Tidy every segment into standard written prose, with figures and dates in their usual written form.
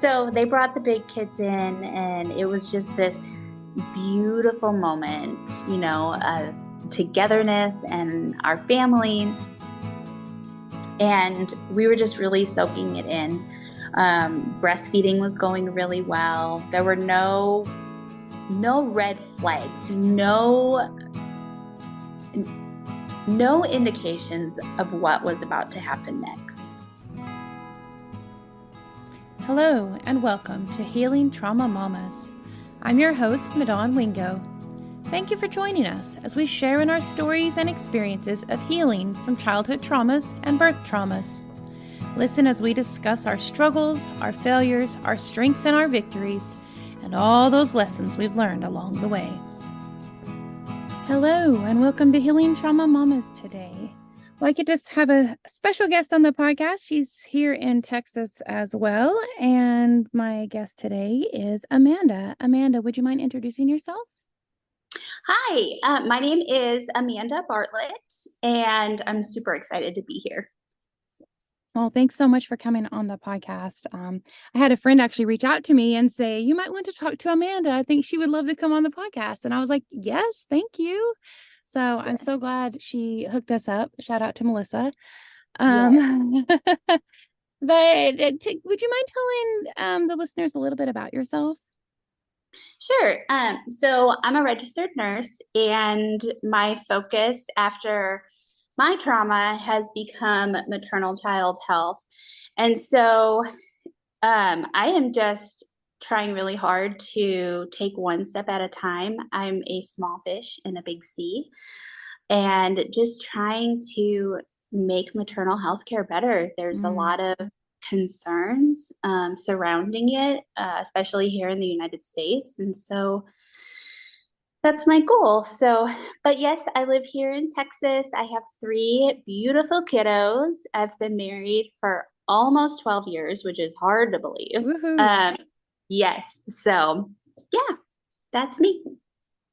So they brought the big kids in, and it was just this beautiful moment, of togetherness and our family. And we were just really soaking it in. Breastfeeding was going really well. There were no red flags, no indications of what was about to happen next. Hello and welcome to Healing Trauma Mamas. I'm your host, Madon Wingo. Thank you for joining us as we share in our stories and experiences of healing from childhood traumas and birth traumas. Listen as we discuss our struggles, our failures, our strengths and our victories, and all those lessons we've learned along the way. Hello and welcome to Healing Trauma Mamas today. Well, I get to have a special guest on the podcast. She's here in Texas as well. And my guest today is Amanda. Amanda, would you mind introducing yourself? Hi, my name is Amanda Bartlett, and I'm super excited to be here. Well, thanks so much for coming on the podcast. I had a friend actually reach out to me and say, you might want to talk to Amanda. I think she would love to come on the podcast. And I was like, yes, thank you. So I'm so glad she hooked us up. Shout out to Melissa. Yes. But would you mind telling the listeners a little bit about yourself? Sure. So I'm a registered nurse, and my focus after my trauma has become maternal child health. And so I am just trying really hard to take one step at a time. I'm a small fish in a big sea, and just trying to make maternal health care better. There's a lot of concerns surrounding it, especially here in the United States. And so that's my goal. So, but yes, I live here in Texas. I have 3 beautiful kiddos. I've been married for almost 12 years, which is hard to believe. Yes. So yeah, that's me.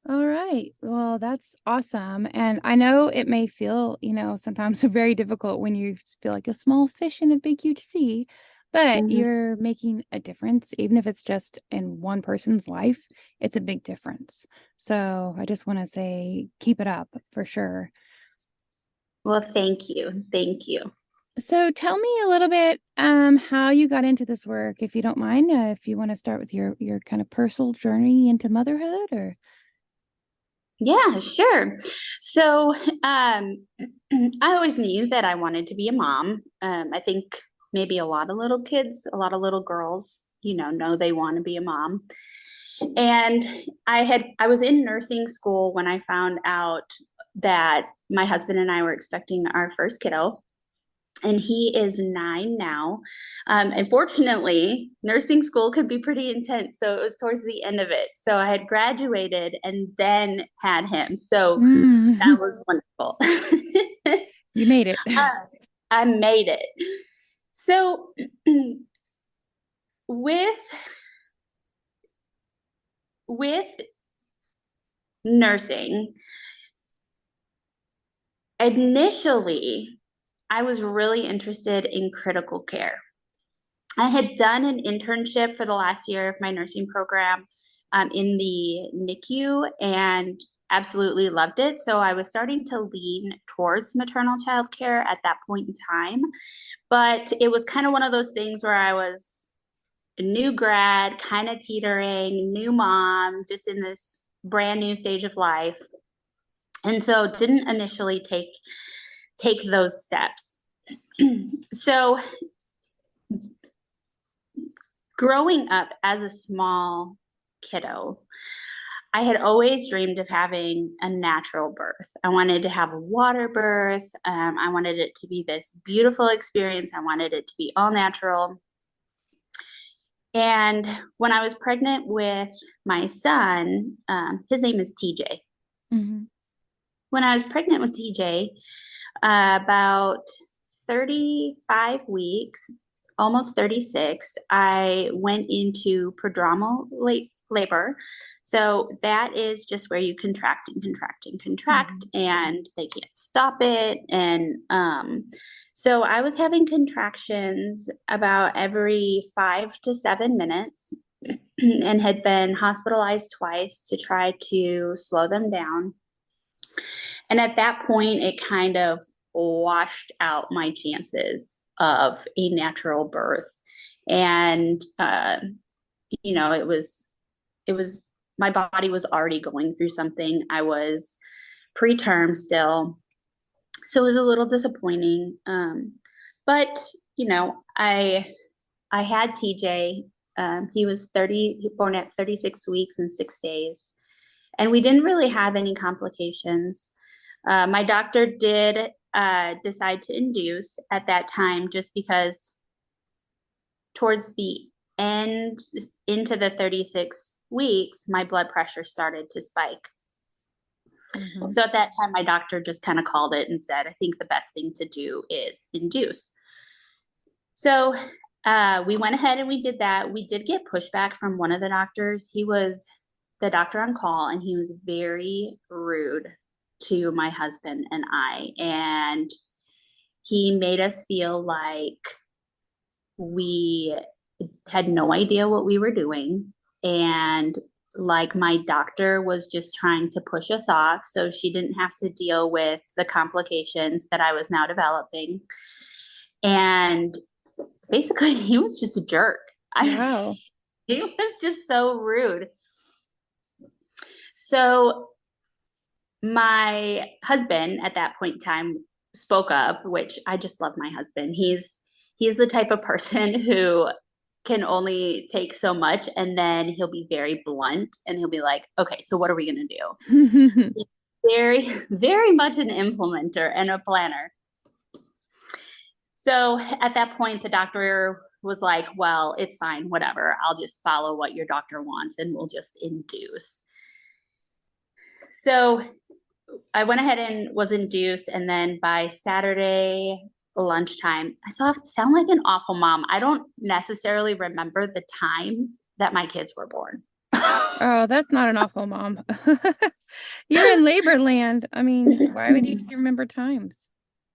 All right. Well, that's awesome. And I know it may feel, sometimes very difficult when you feel like a small fish in a big, huge sea, but you're making a difference. Even if it's just in one person's life, it's a big difference. So I just want to say, keep it up for sure. Well, thank you. Thank you. So tell me a little bit how you got into this work, if you don't mind, if you want to start with your kind of personal journey into motherhood or. Yeah, sure. So I always knew that I wanted to be a mom. I think maybe a lot of little kids, a lot of little girls, know they want to be a mom. And I was in nursing school when I found out that my husband and I were expecting our first kiddo. And he is 9 now. Unfortunately, nursing school could be pretty intense. So it was towards the end of it. So I had graduated and then had him. So that was wonderful. You made it. I made it. So with nursing, initially, I was really interested in critical care. I had done an internship for the last year of my nursing program in the NICU and absolutely loved it. So I was starting to lean towards maternal child care at that point in time. But it was kind of one of those things where I was a new grad, kind of teetering, new mom, just in this brand new stage of life. And so didn't initially take those steps. So growing up as a small kiddo, I had always dreamed of having a natural birth. I wanted to have a water birth. I wanted it to be this beautiful experience. I wanted it to be all natural. And when I was pregnant with my son, his name is TJ. When I was pregnant with TJ, about 35 weeks, almost 36, I went into prodromal labor. So that is just where you contract and contract and contract, and they can't stop it. And So I was having contractions about every 5 to 7 minutes and had been hospitalized twice to try to slow them down. And at that point, it kind of washed out my chances of a natural birth. And, it was, my body was already going through something. I was preterm still. So it was a little disappointing. But, I had TJ. He was born at 36 weeks and 6 days. And we didn't really have any complications. My doctor did decide to induce at that time just because towards the end, into the 36 weeks, my blood pressure started to spike. Mm-hmm. So at that time, my doctor just kind of called it and said, I think the best thing to do is induce. So we went ahead and we did that. We did get pushback from one of the doctors. He was the doctor on call, and he was very rude to my husband and I. And he made us feel like we had no idea what we were doing. And like my doctor was just trying to push us off so she didn't have to deal with the complications that I was now developing. And basically, he was just a jerk. Wow. He was just so rude. So my husband at that point in time spoke up, which I just love my husband. He's the type of person who can only take so much, and then he'll be very blunt and he'll be like, okay, so what are we going to do? Very, very much an implementer and a planner. So at that point, the doctor was like, well, it's fine, whatever. I'll just follow what your doctor wants and we'll just induce. So I went ahead and was induced. And then by Saturday lunchtime, I sound like an awful mom. I don't necessarily remember the times that my kids were born. Oh, that's not an awful mom. You're in labor land. I mean, why would you remember times?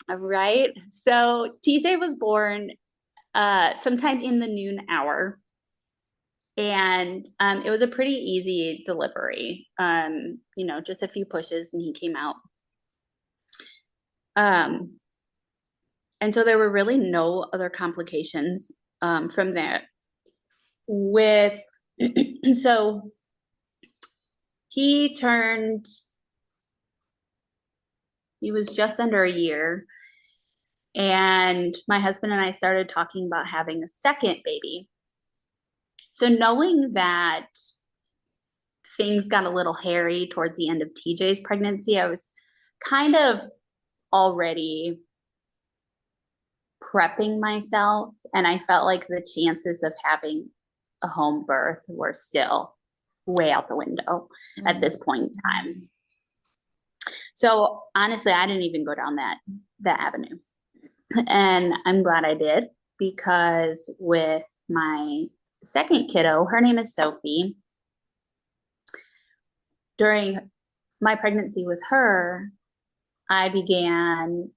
Right. So TJ was born sometime in the noon hour. And it was a pretty easy delivery. Just a few pushes and he came out. And so there were really no other complications from there. So he was just under a year. And my husband and I started talking about having a second baby. So knowing that things got a little hairy towards the end of TJ's pregnancy, I was kind of already prepping myself, and I felt like the chances of having a home birth were still way out the window at this point in time. So honestly, I didn't even go down that avenue. And I'm glad I did, because with my second kiddo, her name is Sophie. During my pregnancy with her, I began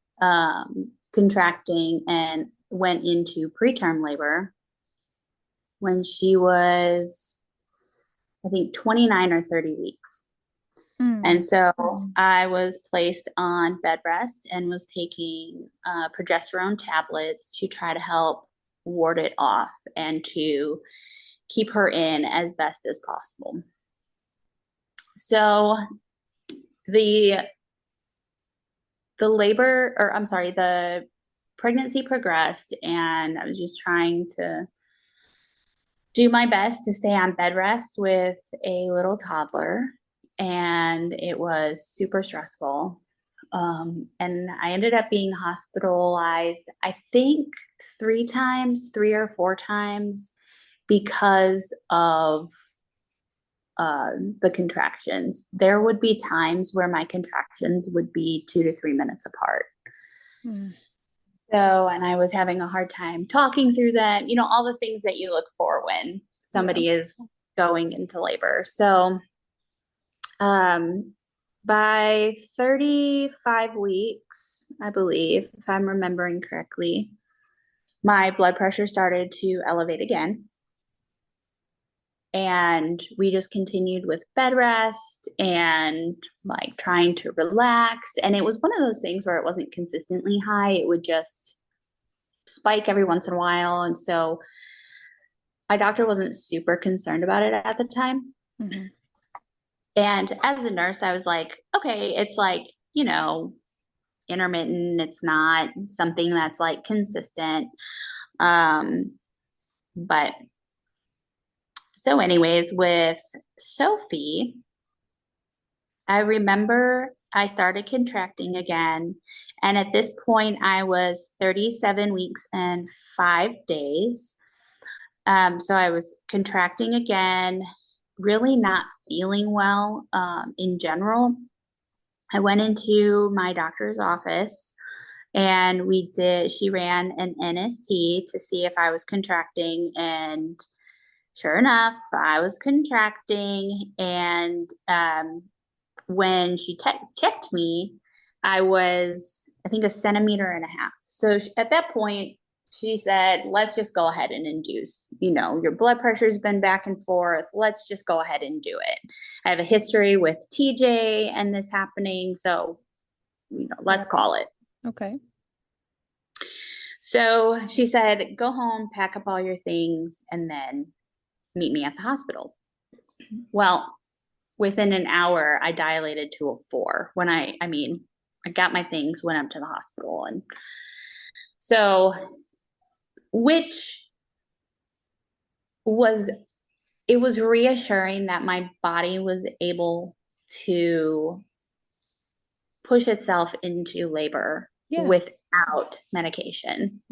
contracting and went into preterm labor when she was, I think, 29 or 30 weeks. And so I was placed on bed rest and was taking progesterone tablets to try to help ward it off and to keep her in as best as possible. So the pregnancy progressed, and I was just trying to do my best to stay on bed rest with a little toddler. And it was super stressful. And I ended up being hospitalized, I think 3 or 4 times because of the contractions. There would be times where my contractions would be 2 to 3 minutes apart. So, and I was having a hard time talking through that, all the things that you look for when somebody is going into labor. So, By 35 weeks, I believe, if I'm remembering correctly, my blood pressure started to elevate again. And we just continued with bed rest and like trying to relax. And it was one of those things where it wasn't consistently high, it would just spike every once in a while. And so my doctor wasn't super concerned about it at the time. Mm-hmm. And as a nurse, I was like, okay, it's like, intermittent. It's not something that's like consistent. But so, anyways, with Sophie, I remember I started contracting again. And at this point, I was 37 weeks and 5 days. So I was contracting again, really not feeling well in general. I went into my doctor's office and she ran an NST to see if I was contracting. And sure enough, I was contracting. And when she checked me, I was, I think, 1.5 centimeters. So at that point, she said, let's just go ahead and induce. Your blood pressure's been back and forth. Let's just go ahead and do it. I have a history with TJ and this happening. So, let's call it. Okay. So she said, go home, pack up all your things, and then meet me at the hospital. Well, within an hour, I dilated to a 4 when I got my things, went up to the hospital. And so, which was, it was reassuring that my body was able to push itself into labor without medication,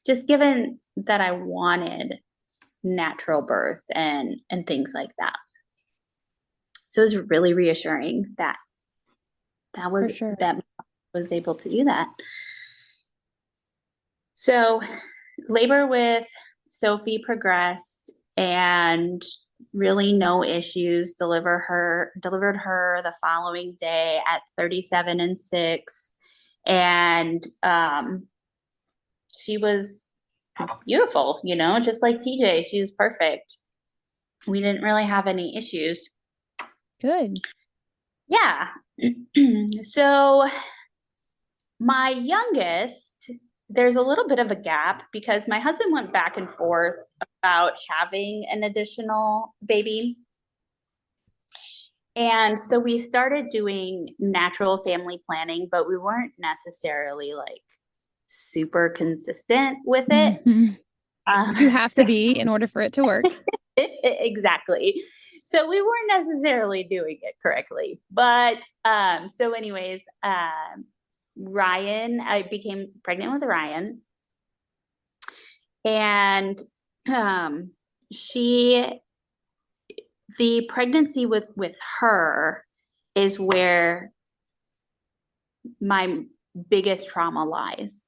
just given that I wanted natural birth and things like that. So it was really reassuring that was sure. that was able to do that. So labor with Sophie progressed and really no issues. Delivered her the following day at 37 and 6. And she was beautiful, just like TJ. She was perfect. We didn't really have any issues. Good. Yeah. So my youngest, there's a little bit of a gap because my husband went back and forth about having an additional baby. And so we started doing natural family planning, but we weren't necessarily like super consistent with it. Mm-hmm. You have to be in order for it to work. Exactly. So we weren't necessarily doing it correctly. But so anyways, I became pregnant with Ryan. And the pregnancy with her is where my biggest trauma lies.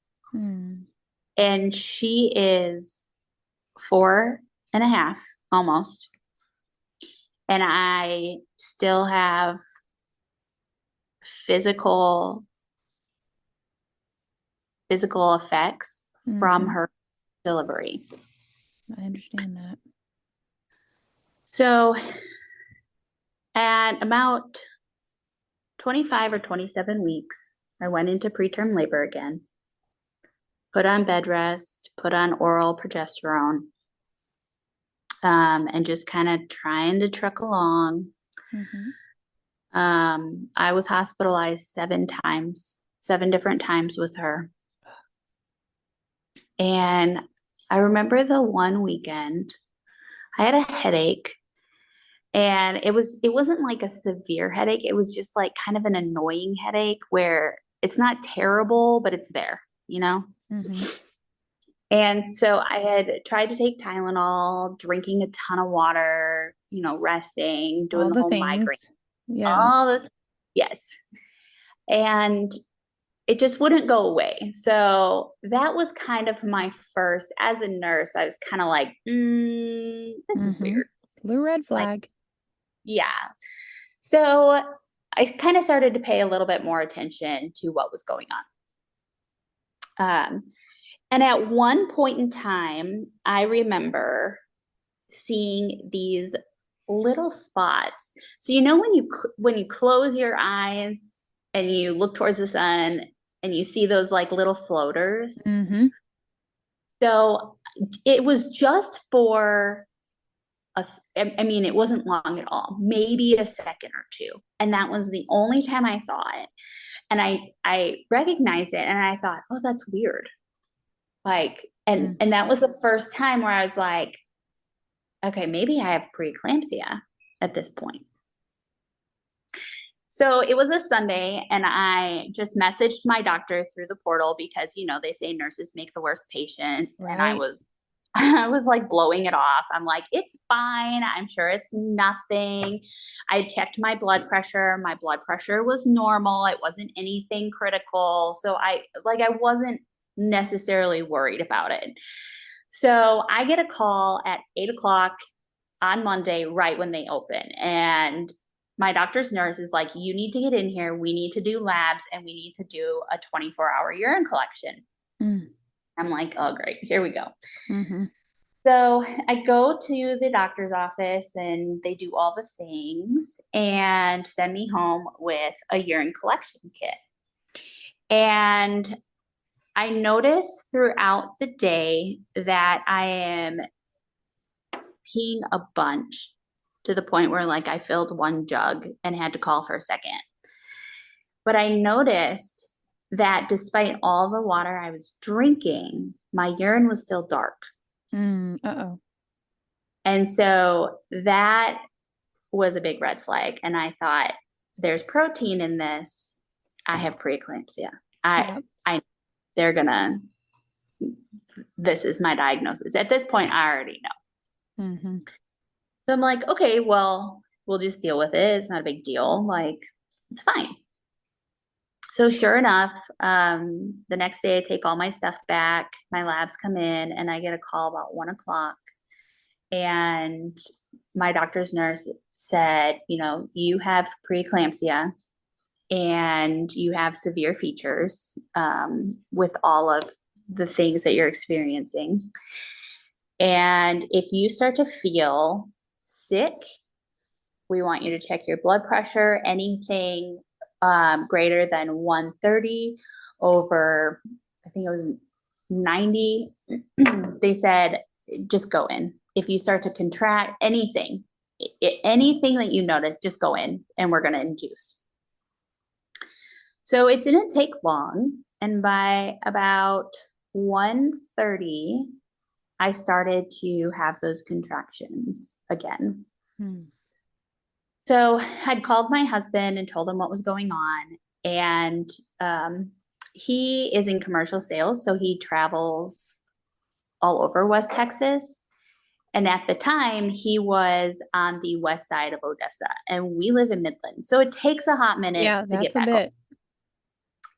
And she is 4.5 almost. And I still have physical effects from her delivery. I understand that. So at about 25 or 27 weeks, I went into preterm labor again, put on bed rest, put on oral progesterone, and just kind of trying to truck along. I was hospitalized 7 different times with her. And I remember the one weekend I had a headache, and it wasn't like a severe headache. It was just like kind of an annoying headache where it's not terrible, but it's there, And so I had tried to take Tylenol, drinking a ton of water, resting, doing the whole migraine. Yeah. All this. Yes. And it just wouldn't go away. So that was kind of my first, as a nurse, I was kind of like, this is weird. Blue red flag. Yeah. So I kind of started to pay a little bit more attention to what was going on. And at one point in time, I remember seeing these little spots. So when you close your eyes and you look towards the sun and you see those like little floaters. Mm-hmm. So it was just for us. I mean, it wasn't long at all, maybe a second or two. And that was the only time I saw it. And I recognized it and I thought, oh, that's weird. Like, and that was the first time where I was like, okay, maybe I have preeclampsia at this point. So it was a Sunday and I just messaged my doctor through the portal because, they say nurses make the worst patients. Right. And I was like blowing it off. I'm like, it's fine. I'm sure it's nothing. I checked my blood pressure. My blood pressure was normal. It wasn't anything critical. So I wasn't necessarily worried about it. So I get a call at 8 o'clock on Monday, right when they open. And my doctor's nurse is like, you need to get in here. We need to do labs and we need to do a 24-hour urine collection. I'm like, oh, great. Here we go. Mm-hmm. So I go to the doctor's office and they do all the things and send me home with a urine collection kit. And I noticed throughout the day that I am peeing a bunch to the point where like I filled one jug and had to call for a second. But I noticed that despite all the water I was drinking, my urine was still dark. Uh-oh. And so that was a big red flag. And I thought, there's protein in this. I have preeclampsia. This is my diagnosis. At this point, I already know. Mm-hmm. So I'm like, okay, well, we'll just deal with it. It's not a big deal. Like, it's fine. So sure enough, the next day I take all my stuff back. My labs come in and I get a call about 1 o'clock. And my doctor's nurse said, you have preeclampsia and you have severe features with all of the things that you're experiencing. And if you start to feel sick, we want you to check your blood pressure. Anything greater than 130 over, I think it was 90, they said, just go in. If you start to contract anything that you notice, just go in and we're going to induce. So it didn't take long. And by about 1:30, I started to have those contractions again. So I'd called my husband and told him what was going on. And he is in commercial sales, so he travels all over West Texas. And at the time, he was on the west side of Odessa, and we live in Midland. So it takes a hot minute to get back home.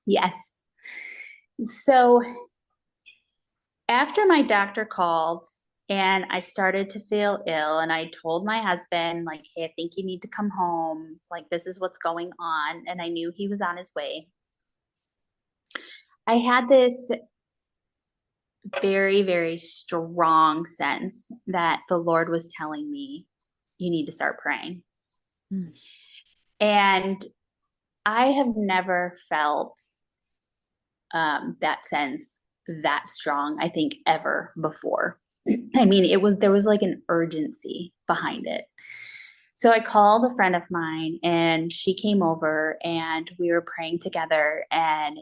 Yes. So after my doctor called and I started to feel ill and I told my husband, like, hey, I think you need to come home. Like, this is what's going on. And I knew he was on his way. I had this very, very strong sense that the Lord was telling me, you need to start praying. And I have never felt that sense that strong, I think, ever before. I mean, there was like an urgency behind it. So I called a friend of mine and she came over and we were praying together, and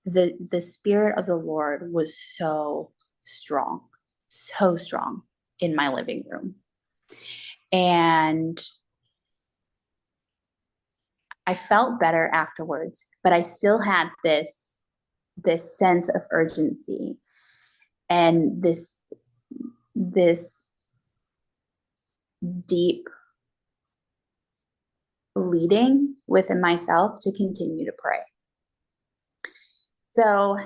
the Spirit of the Lord was so strong in my living room. And I felt better afterwards, but I still had this sense of urgency and this deep leading within myself to continue to pray. So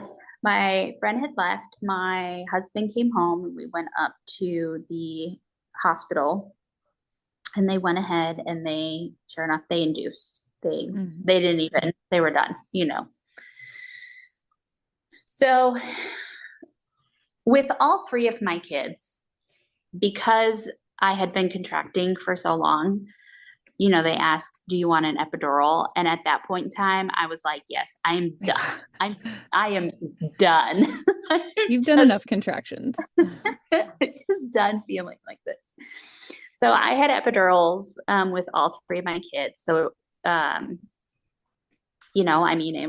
my friend had left, my husband came home, and we went up to the hospital, and they went ahead and sure enough, they induced. They didn't even, they were done, So with all three of my kids, because I had been contracting for so long, they asked, do you want an epidural? And at that point in time, I was like, yes, I am done. I am done. You've done enough contractions. Just done feeling like this. So I had epidurals with all three of my kids. So, it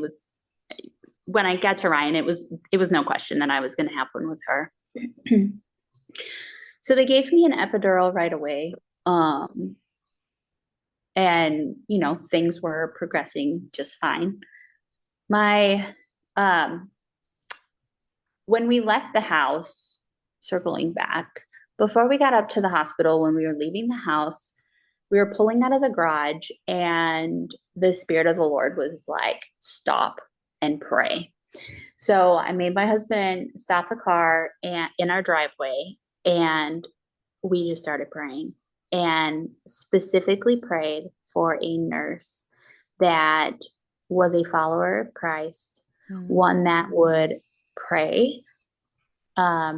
was, when I got to Ryan, it was no question that I was going to have one with her. So they gave me an epidural right away. And, things were progressing just fine. When we left the house, circling back, before we got up to the hospital, when we were leaving the house, we were pulling out of the garage and the Spirit of the Lord was like, stop and pray. So I made my husband stop the car in our driveway, and we just started praying, and specifically prayed for a nurse that was a follower of Christ, one that would pray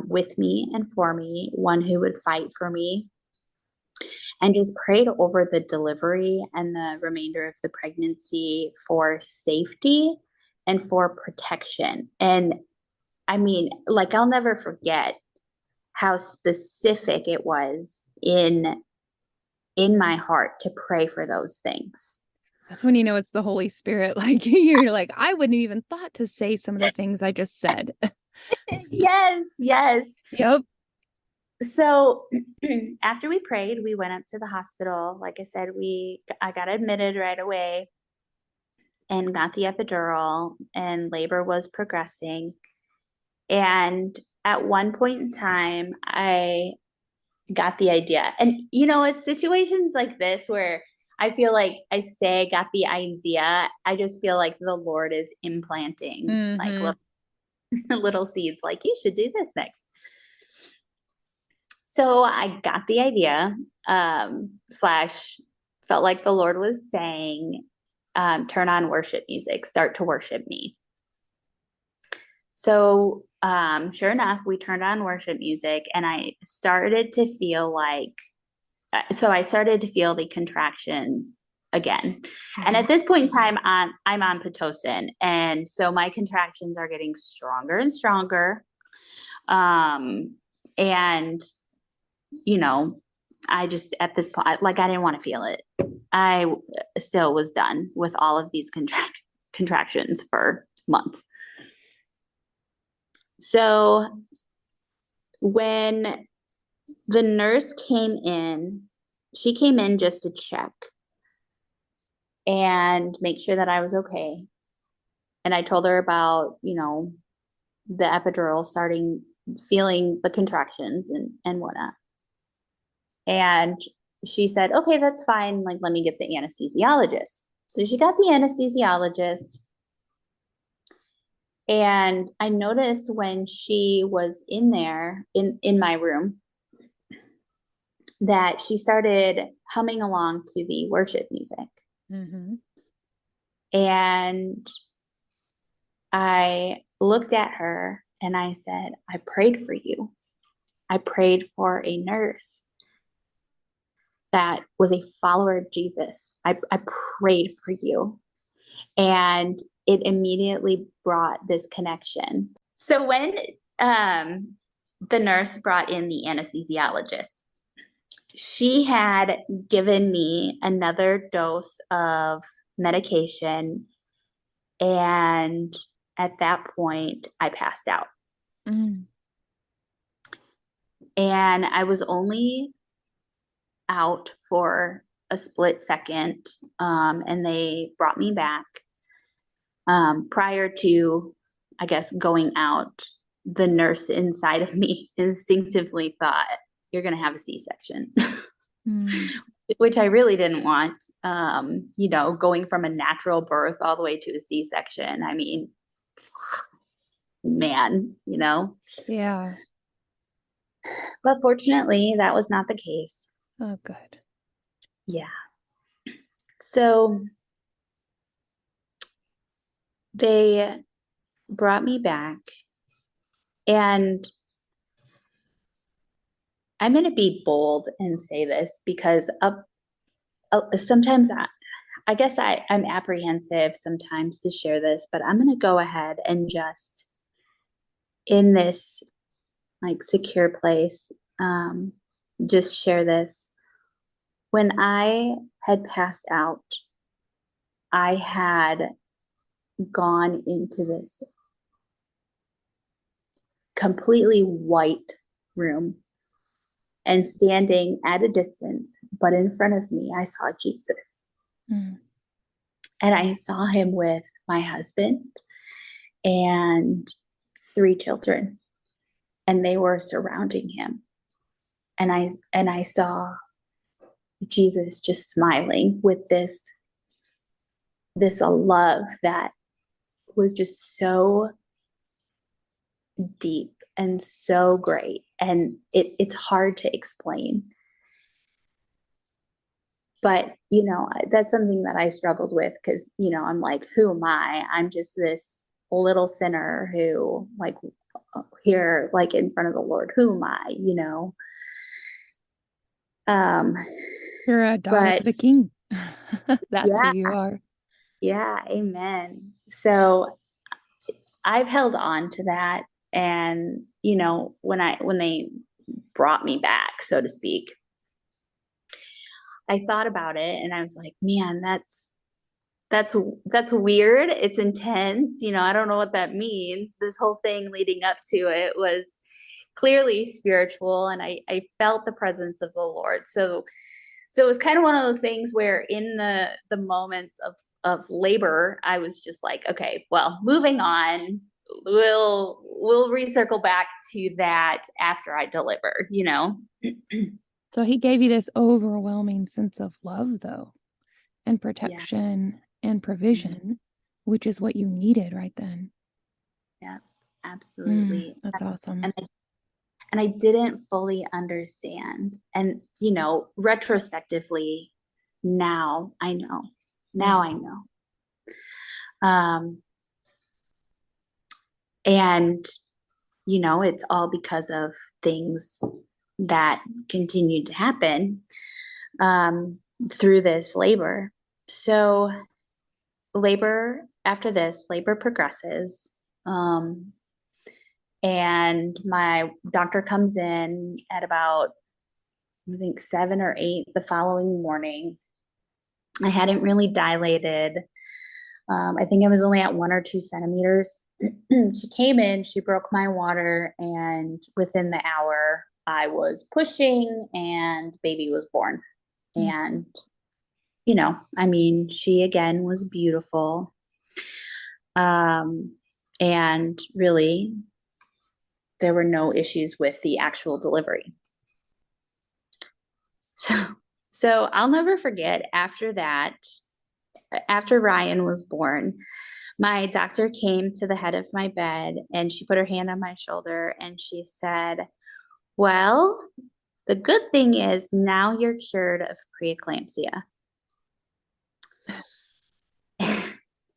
with me and for me, one who would fight for me, and just prayed over the delivery and the remainder of the pregnancy for safety and for protection. And I'll never forget how specific it was in my heart to pray for those things. That's when it's the Holy Spirit. Like, you're like, I wouldn't have even thought to say some of the things I just said. Yes. Yep. So after we prayed, we went up to the hospital. Like I said, I got admitted right away and got the epidural, and labor was progressing. And at one point in time, I got the idea. And, it's situations like this where I feel like I say I got the idea. I just feel like the Lord is implanting like little seeds, like you should do this next. So I got the idea, slash felt like the Lord was saying, turn on worship music, start to worship me. So sure enough, we turned on worship music, and I started to feel the contractions again. And at this point in time, I'm on Pitocin. And so my contractions are getting stronger and stronger. And, I just, at this point, I didn't want to feel it. I still was done with all of these contractions for months. So when the nurse came in, she came in just to check and make sure that I was okay. And I told her about, the epidural, feeling the contractions and whatnot. And she said, okay, that's fine. Like, let me get the anesthesiologist. So she got the anesthesiologist. And I noticed when she was in there in my room that she started humming along to the worship music. And I looked at her and I said, I prayed for you. I prayed for a nurse that was a follower of Jesus. I prayed for you. And it immediately brought this connection. So when the nurse brought in the anesthesiologist, she had given me another dose of medication. And at that point, I passed out. And I was only out for a split second, and they brought me back. Prior to, I guess, going out, the nurse inside of me instinctively thought, you're going to have a C-section, which I really didn't want. Going from a natural birth all the way to a C-section. I mean, man, Yeah. But fortunately, that was not the case. Oh, good. Yeah. So they brought me back, and I'm going to be bold and say this because sometimes I guess I'm apprehensive sometimes to share this, but I'm going to go ahead and just in this like secure place, um, just share this. When I had passed out, I had gone into this completely white room and standing at a distance, but in front of me, I saw Jesus. Mm. And I saw him with my husband and three children, and they were surrounding him. And I saw Jesus just smiling with this love that was just so deep and so great. And it's hard to explain. But, that's something that I struggled with because, I'm like, who am I? I'm just this little sinner who, like, here, like in front of the Lord, who am I? Um, You're a daughter but of the king. That's who yeah, you are. yeah, amen. So I've held on to that. And, when they brought me back, so to speak, I thought about it and I was like, man, that's that's weird. It's intense. I don't know what that means. This whole thing leading up to it was clearly spiritual, and I felt the presence of the Lord. So it was kind of one of those things where in the moments of labor, I was just like, okay, well, moving on. We'll recircle back to that after I deliver. So he gave you this overwhelming sense of love, though, and Yeah. protection and Mhm. provision, which is what you needed right then. Yeah, absolutely. That's awesome. And I didn't fully understand. And, retrospectively, now I know. Now Mm. I know. Um, and, it's all because of things that continued to happen um, through this labor. So, labor progresses. Um, and my doctor comes in at about, I think, 7 or 8 the following morning. I hadn't really dilated. I think I was only at 1 or 2 centimeters. She came in, she broke my water, and within the hour, I was pushing and baby was born. Mm. And, I mean, she again was beautiful. Um, and really, there were no issues with the actual delivery. So, so I'll never forget after that, after Ryan was born, my doctor came to the head of my bed and she put her hand on my shoulder and she said, well, the good thing is now you're cured of preeclampsia.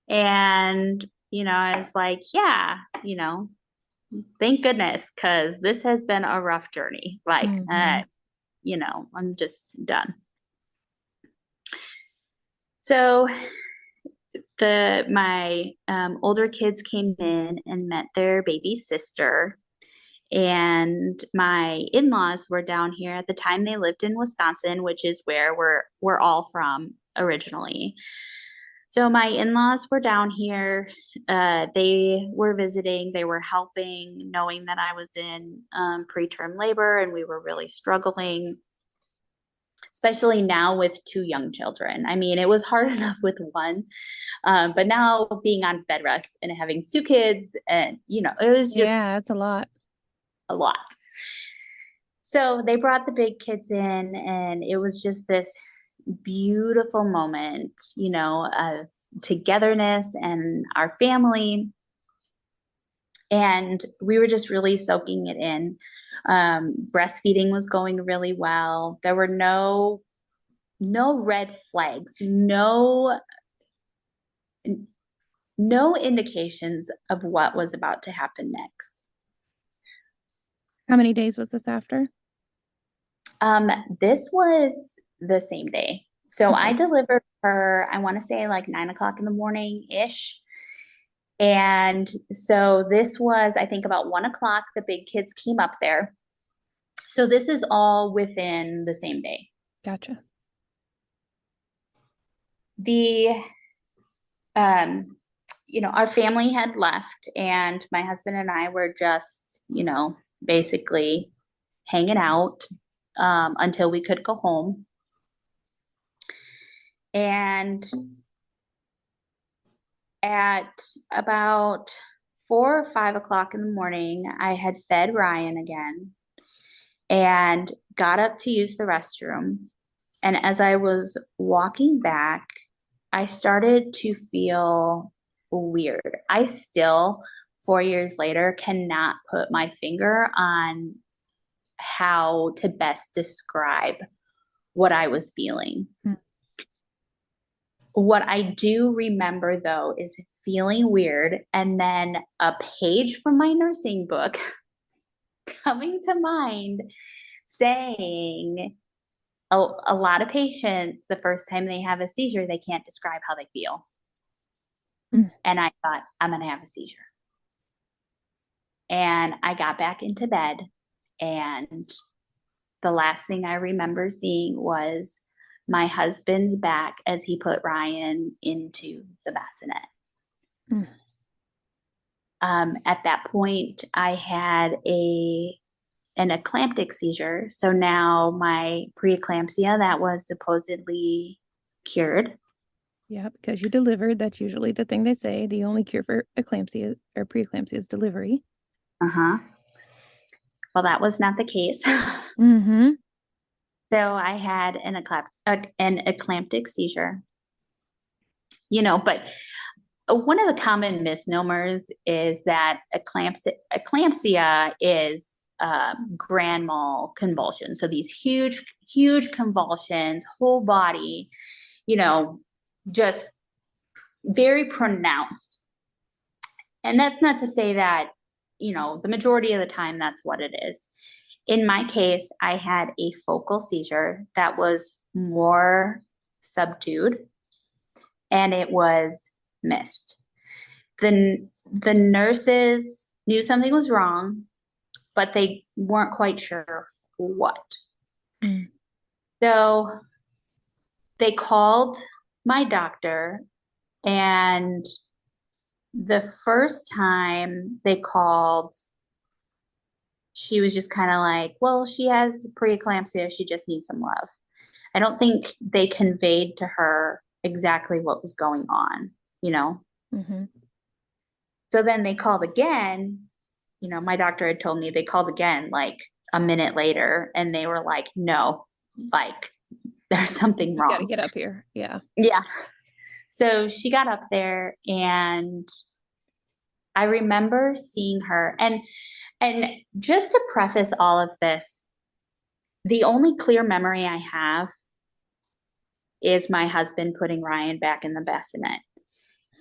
And, I was like, yeah, thank goodness, because this has been a rough journey. Like, Mhm. I'm just done. So my older kids came in and met their baby sister, and my in-laws were down here at the time. They lived in Wisconsin, which is where we're all from originally. So my in-laws were down here. They were visiting. They were helping, knowing that I was in preterm labor and we were really struggling, especially now with 2 young children. I mean, it was hard enough with one, but now being on bed rest and having 2 kids, and it was Yeah, just that's a lot. a lot. So they brought the big kids in, and it was just this beautiful moment, of togetherness and our family. And we were just really soaking it in. Breastfeeding was going really well. There were no red flags, no no indications of what was about to happen next. How many days was this after? This was the same day. So Okay. I delivered her, I want to say like 9 o'clock in the morning ish. And so this was, I think, about 1 o'clock. The big kids came up there. So this is all within the same day. Gotcha. The, um, our family had left, and my husband and I were just, basically hanging out until we could go home. And at about 4 or 5 o'clock in the morning, I had fed Ryan again and got up to use the restroom. And as I was walking back, I started to feel weird. I still, 4 years later, cannot put my finger on how to best describe what I was feeling. Hmm. What I do remember, though, is feeling weird and then a page from my nursing book coming to mind saying a lot of patients, the first time they have a seizure, they can't describe how they feel. Mm. And I thought, I'm going to have a seizure. And I got back into bed, and the last thing I remember seeing was my husband's back as he put Ryan into the bassinet. Mm. At that point, I had an eclamptic seizure. So now my preeclampsia that was supposedly cured. Yeah, because you delivered. That's usually the thing they say. The only cure for eclampsia or preeclampsia is delivery. Uh-huh. Well, that was not the case. Mm-hmm. So I had an eclamptic seizure. But one of the common misnomers is that eclampsia is grand mal convulsions. So these huge, huge convulsions, whole body, just very pronounced. And that's not to say that, the majority of the time that's what it is. In my case, I had a focal seizure that was more subdued, and it was missed. The nurses knew something was wrong, but they weren't quite sure what. Mm. So they called my doctor, and the first time they called, she was just kind of like, well, she has preeclampsia. She just needs some love. I don't think they conveyed to her exactly what was going on. Mm-hmm. So then they called again. My doctor had told me they called again like a minute later, and they were like, no, like there's something You got to wrong. get up here. Yeah. Yeah. So she got up there, and I remember seeing her. And just to preface all of this, the only clear memory I have is my husband putting Ryan back in the bassinet.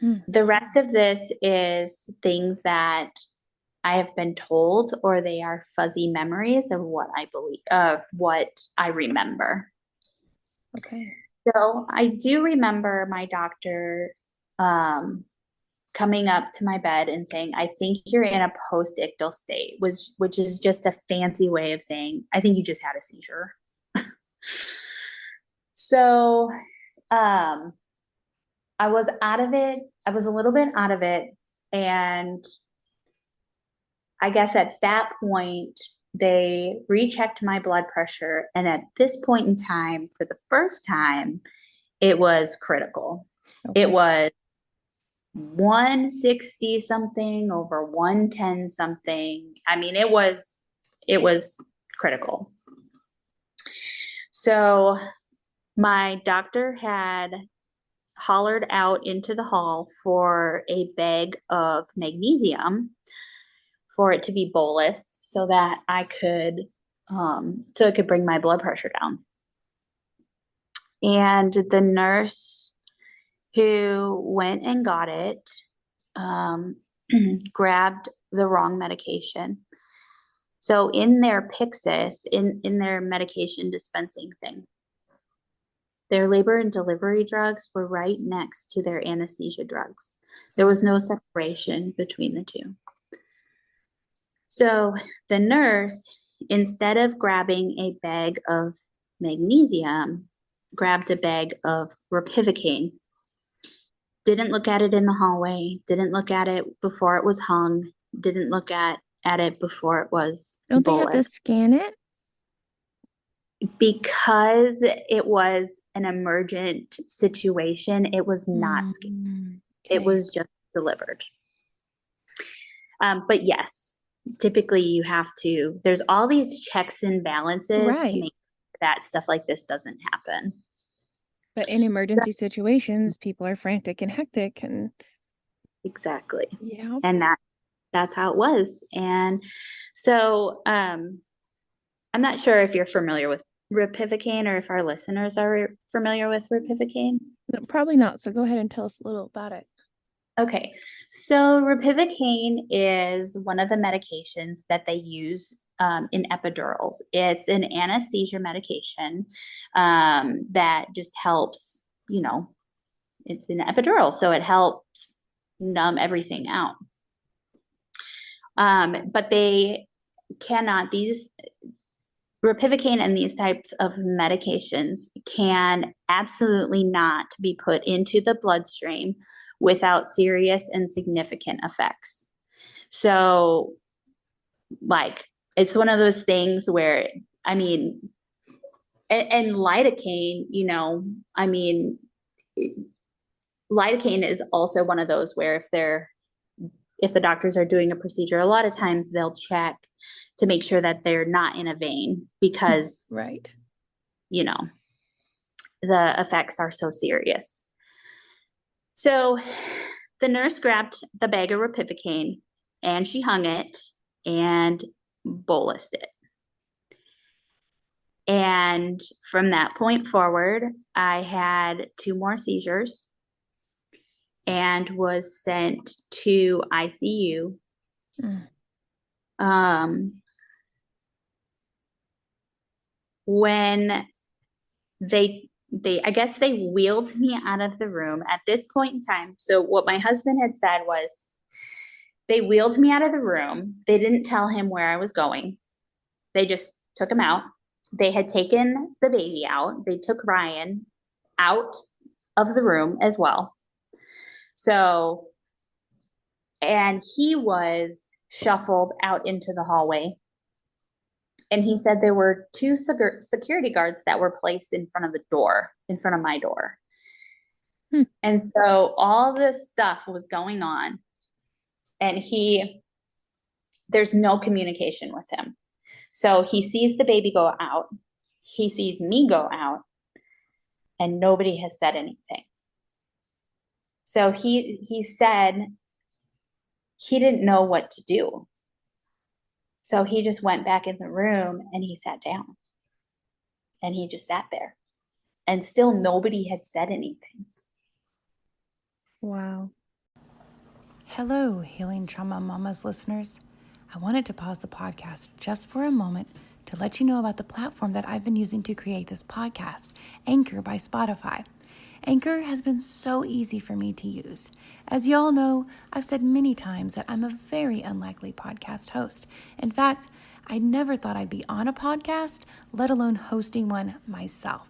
Hmm. The rest of this is things that I have been told, or they are fuzzy memories of what I believe, of what I remember. Okay. So I do remember my doctor coming up to my bed and saying, I think you're in a post-ictal state, which is just a fancy way of saying, I think you just had a seizure. So I was out of it. I was a little bit out of it. And I guess at that point, they rechecked my blood pressure. And at this point in time, for the first time, it was critical. Okay. It was 160 something over 110 something. I mean, it was critical. So my doctor had hollered out into the hall for a bag of magnesium for it to be bolused so that so it could bring my blood pressure down. And the nurse who went and got it um, grabbed the wrong medication. So in their Pyxis, in their medication dispensing thing, their labor and delivery drugs were right next to their anesthesia drugs. There was no separation between the two. So the nurse, instead of grabbing a bag of magnesium, grabbed a bag of ropivacaine. Didn't look at it in the hallway, didn't look at it before it was hung, didn't look at it before it was Don't they have to bolus. scan it? Because it was an emergent situation, it was not scanned. It Okay. was just delivered. But yes, typically you have to, there's all these checks and balances to Right. make that stuff like this doesn't happen. But in emergency situations, people are frantic and hectic and Exactly. yeah. And that's how it was. And so I'm not sure if you're familiar with ropivacaine or if our listeners are familiar with ropivacaine. No, probably not. So go ahead and tell us a little about it. Okay, so ropivacaine is one of the medications that they use in epidurals. It's an anesthesia medication that just helps, it's an epidural, so it helps numb everything out. But they cannot, these ropivacaine and these types of medications can absolutely not be put into the bloodstream without serious and significant effects. So, like, it's one of those things where, I mean, and lidocaine, lidocaine is also one of those where if the doctors are doing a procedure, a lot of times they'll check to make sure that they're not in a vein because, right, the effects are so serious. So the nurse grabbed the bag of ropivacaine and she hung it and bolused it. And from that point forward, I had 2 more seizures and was sent to ICU. When I guess they wheeled me out of the room at this point in time. So what my husband had said was they wheeled me out of the room. They didn't tell him where I was going. They just took him out. They had taken the baby out. They took Ryan out of the room as well. So, and he was shuffled out into the hallway. And he said there were 2 security guards that were placed in front of the door, in front of my door. And so all this stuff was going on. And there's no communication with him. So he sees the baby go out. He sees me go out. And nobody has said anything. So he said he didn't know what to do. So he just went back in the room and he sat down. And he just sat there. And still nobody had said anything. Wow. Hello, Healing Trauma Mamas listeners. I wanted to pause the podcast just for a moment to let you know about the platform that I've been using to create this podcast, Anchor by Spotify. Anchor has been so easy for me to use. As you all know, I've said many times that I'm a very unlikely podcast host. In fact, I never thought I'd be on a podcast, let alone hosting one myself.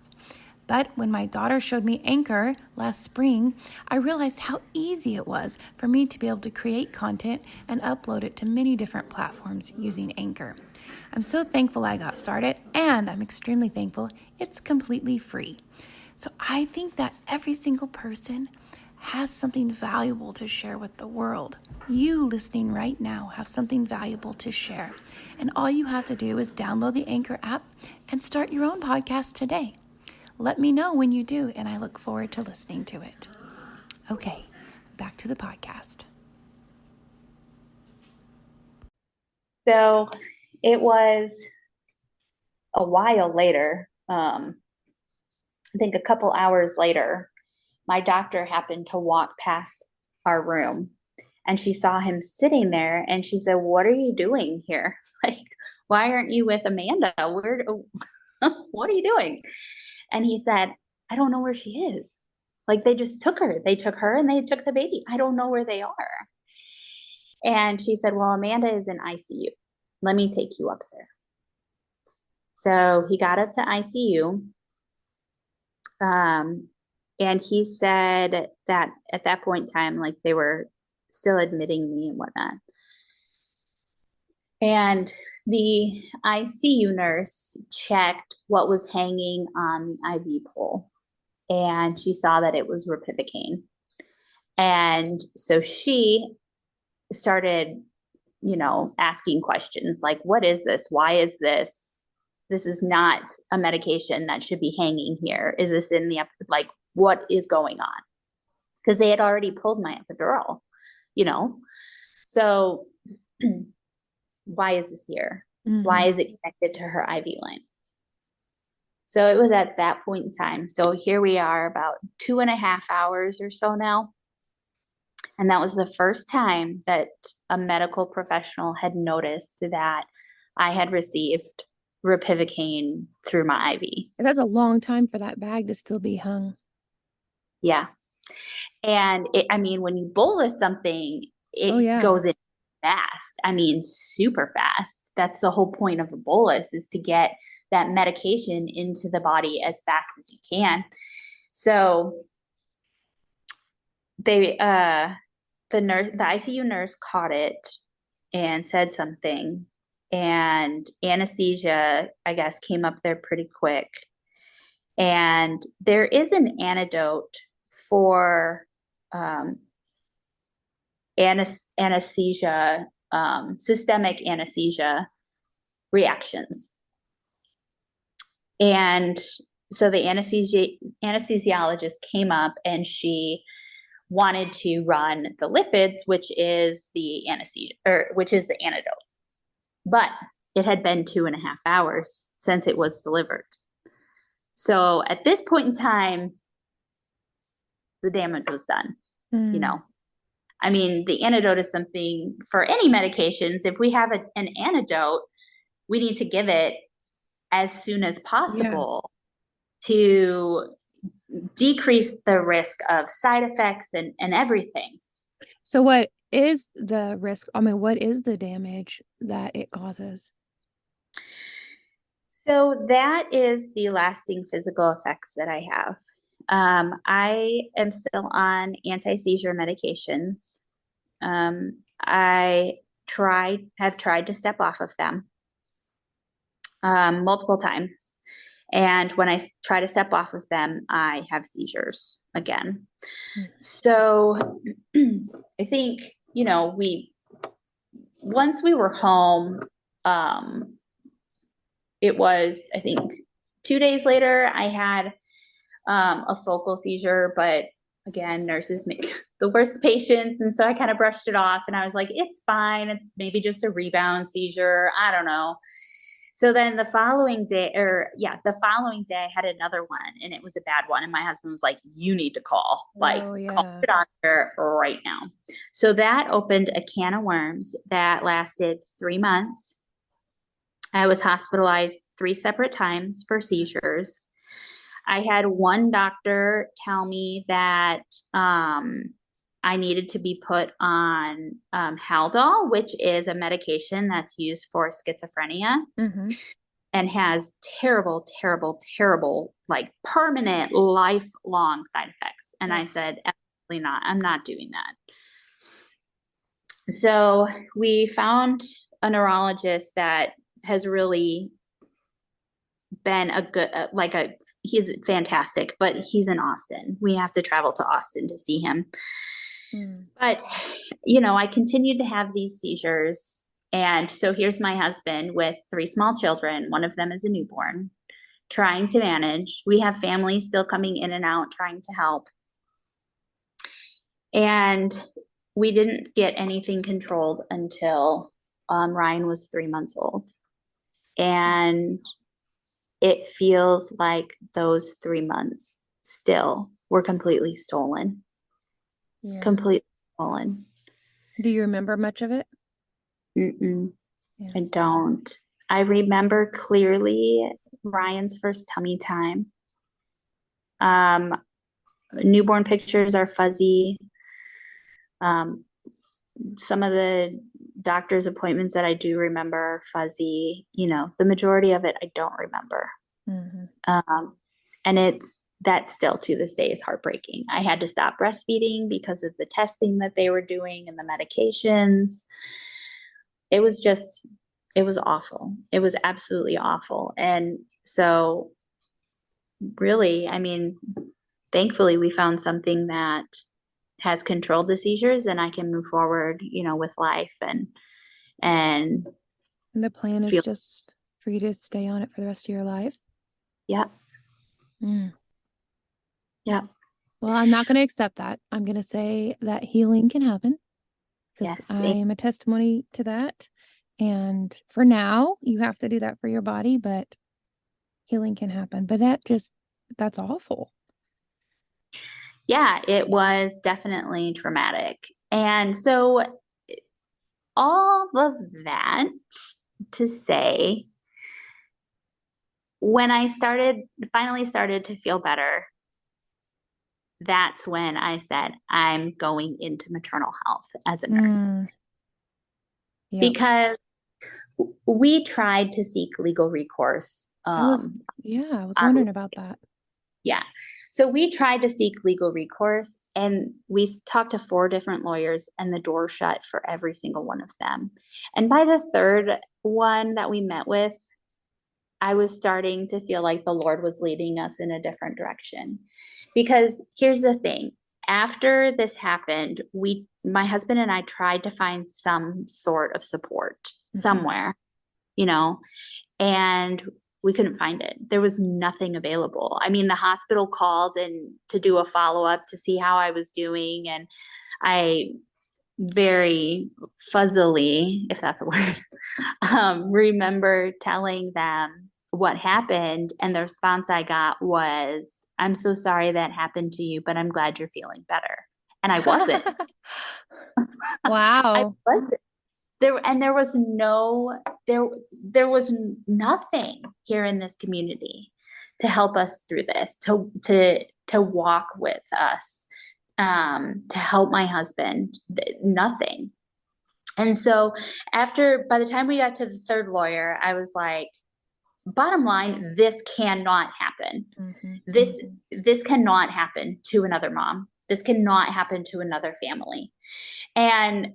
But when my daughter showed me Anchor last spring, I realized how easy it was for me to be able to create content and upload it to many different platforms using Anchor. I'm so thankful I got started, and I'm extremely thankful it's completely free. So I think that every single person has something valuable to share with the world. You listening right now have something valuable to share. And all you have to do is download the Anchor app and start your own podcast today. Let me know when you do, and I look forward to listening to it. Okay, back to the podcast. So it was a while later, I think a couple hours later, my doctor happened to walk past our room And she saw him sitting there and she said, "What are you doing here? Like, why aren't you with Amanda? What are you doing?" And he said, "I don't know where she is. Like, they just took her. They took her and they took the baby. I don't know where they are." And she said, "Well, Amanda is in ICU. Let me take you up there." So he got up to ICU. And he said that at that point in time, like, they were still admitting me and whatnot. And the ICU nurse checked what was hanging on the IV pole, and she saw that it was ropivacaine. And so she started, asking questions like, "What is this? Why is this? This is not a medication that should be hanging here. Is this in the, like, what is going on?" Because they had already pulled my epidural, So why is this here? Mm-hmm. Why is it connected to her IV line? So it was at that point in time. So here we are about 2.5 hours or so now. And that was the first time that a medical professional had noticed that I had received ropivacaine through my IV. That's a long time for that bag to still be hung. Yeah. And when you bolus something, it goes in fast. Super fast. That's the whole point of a bolus, is to get that medication into the body as fast as you can. So the ICU nurse caught it and said something, and anesthesia, I guess, came up there pretty quick. And there is an antidote for anesthesia, systemic anesthesia reactions. And so the anesthesiologist came up and she wanted to run the lipids, which is the anesthesia, or which is the antidote. But it had been 2.5 hours since it was delivered. So at this point in time, the damage was done. The antidote is something for any medications. If we have an antidote, we need to give it as soon as possible to decrease the risk of side effects and everything. So what is the risk? What is the damage that it causes? So that is the lasting physical effects that I have. I am still on anti-seizure medications. I have tried to step off of them multiple times. And when I try to step off of them, I have seizures again. So I think, once we were home, it was, I think, 2 days later, I had a focal seizure, but again, nurses make the worst patients. And so I kind of brushed it off and I was like, it's fine. It's maybe just a rebound seizure. I don't know. So then the following day, I had another one and it was a bad one. And my husband was like, "You need to call call the doctor right now." So that opened a can of worms that lasted 3 months. I was hospitalized 3 separate times for seizures. I had one doctor tell me that I needed to be put on Haldol, which is a medication that's used for schizophrenia and has terrible, terrible, terrible, like permanent, lifelong side effects. And I said, absolutely not. I'm not doing that. So we found a neurologist that has really been a good, he's fantastic, but he's in Austin. We have to travel to Austin to see him. But, I continued to have these seizures. And so here's my husband with 3 small children. One of them is a newborn, trying to manage. We have families still coming in and out, trying to help. And we didn't get anything controlled until Ryan was 3 months old. And it feels like those 3 months still were completely stolen. Completely stolen. Do you remember much of it? Mm-mm, Yeah. I don't. I remember clearly Ryan's first tummy time. Um, Newborn pictures are fuzzy. Um, some of the doctor's appointments that I do remember are fuzzy. The majority of it I don't remember. Mm-hmm. And that still to this day is heartbreaking. I had to stop breastfeeding because of the testing that they were doing and the medications. It was awful. It was absolutely awful. And so really, I mean, thankfully we found something that has controlled the seizures and I can move forward, with life and And the plan is feel, just for you to stay on it for the rest of your life? yeah, Mm. yeah, Well, I'm not going to accept that. I'm going to say that healing can happen because yes. I am a testimony to that. And for now, you have to do that for your body, but healing can happen. But that's awful. Yeah, it was definitely traumatic. And so all of that to say, when I finally started to feel better, that's when I said, I'm going into maternal health as a nurse. Yep. Because we tried to seek legal recourse. I was wondering about that. Yeah. So we tried to seek legal recourse and we talked to 4 different lawyers and the door shut for every single one of them. And by the third one that we met with, I was starting to feel like the Lord was leading us in a different direction. Because here's the thing. After this happened, my husband and I tried to find some sort of support somewhere, and we couldn't find it. There was nothing available. I mean, the hospital called and to do a follow-up to see how I was doing. And I very fuzzily, if that's a word, remember telling them what happened. And the response I got was, I'm so sorry that happened to you, but I'm glad you're feeling better. And I wasn't. I Wow. wasn't. There was there was nothing here in this community to help us through this, to walk with us, to help my husband. Nothing. And so by the time we got to the third lawyer, I was like, bottom line, this cannot happen. Mm-hmm. This cannot happen to another mom. This cannot happen to another family. And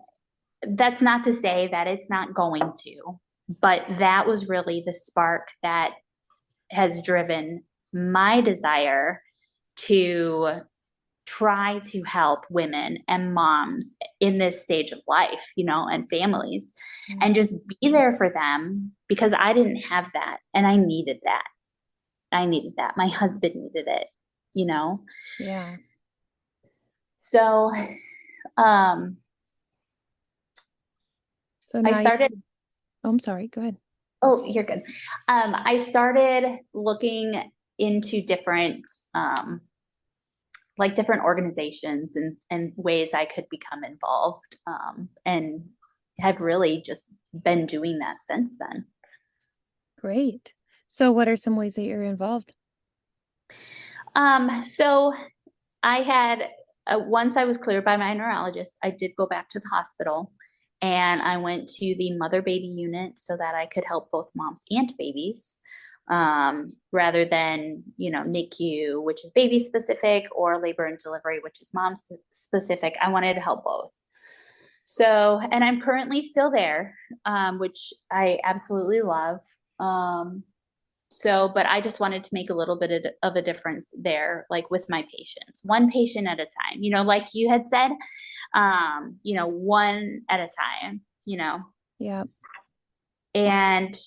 that's not to say that it's not going to, but that was really the spark that has driven my desire to try to help women and moms in this stage of life, and families, and just be there for them, because I didn't have that and I needed that. My husband needed it, Yeah. So, So I now started. Oh, I'm sorry. Go ahead. Oh, you're good. I started looking into different, different organizations and ways I could become involved, and have really just been doing that since then. Great. So what are some ways that you're involved? So I had, once I was cleared by my neurologist, I did go back to the hospital and I went to the mother baby unit so that I could help both moms and babies, rather than, NICU, which is baby specific, or labor and delivery, which is mom specific. I wanted to help both. So, and I'm currently still there, which I absolutely love. But I just wanted to make a little bit of a difference there, like with my patients, one patient at a time, like you had said, one at a time, Yeah. and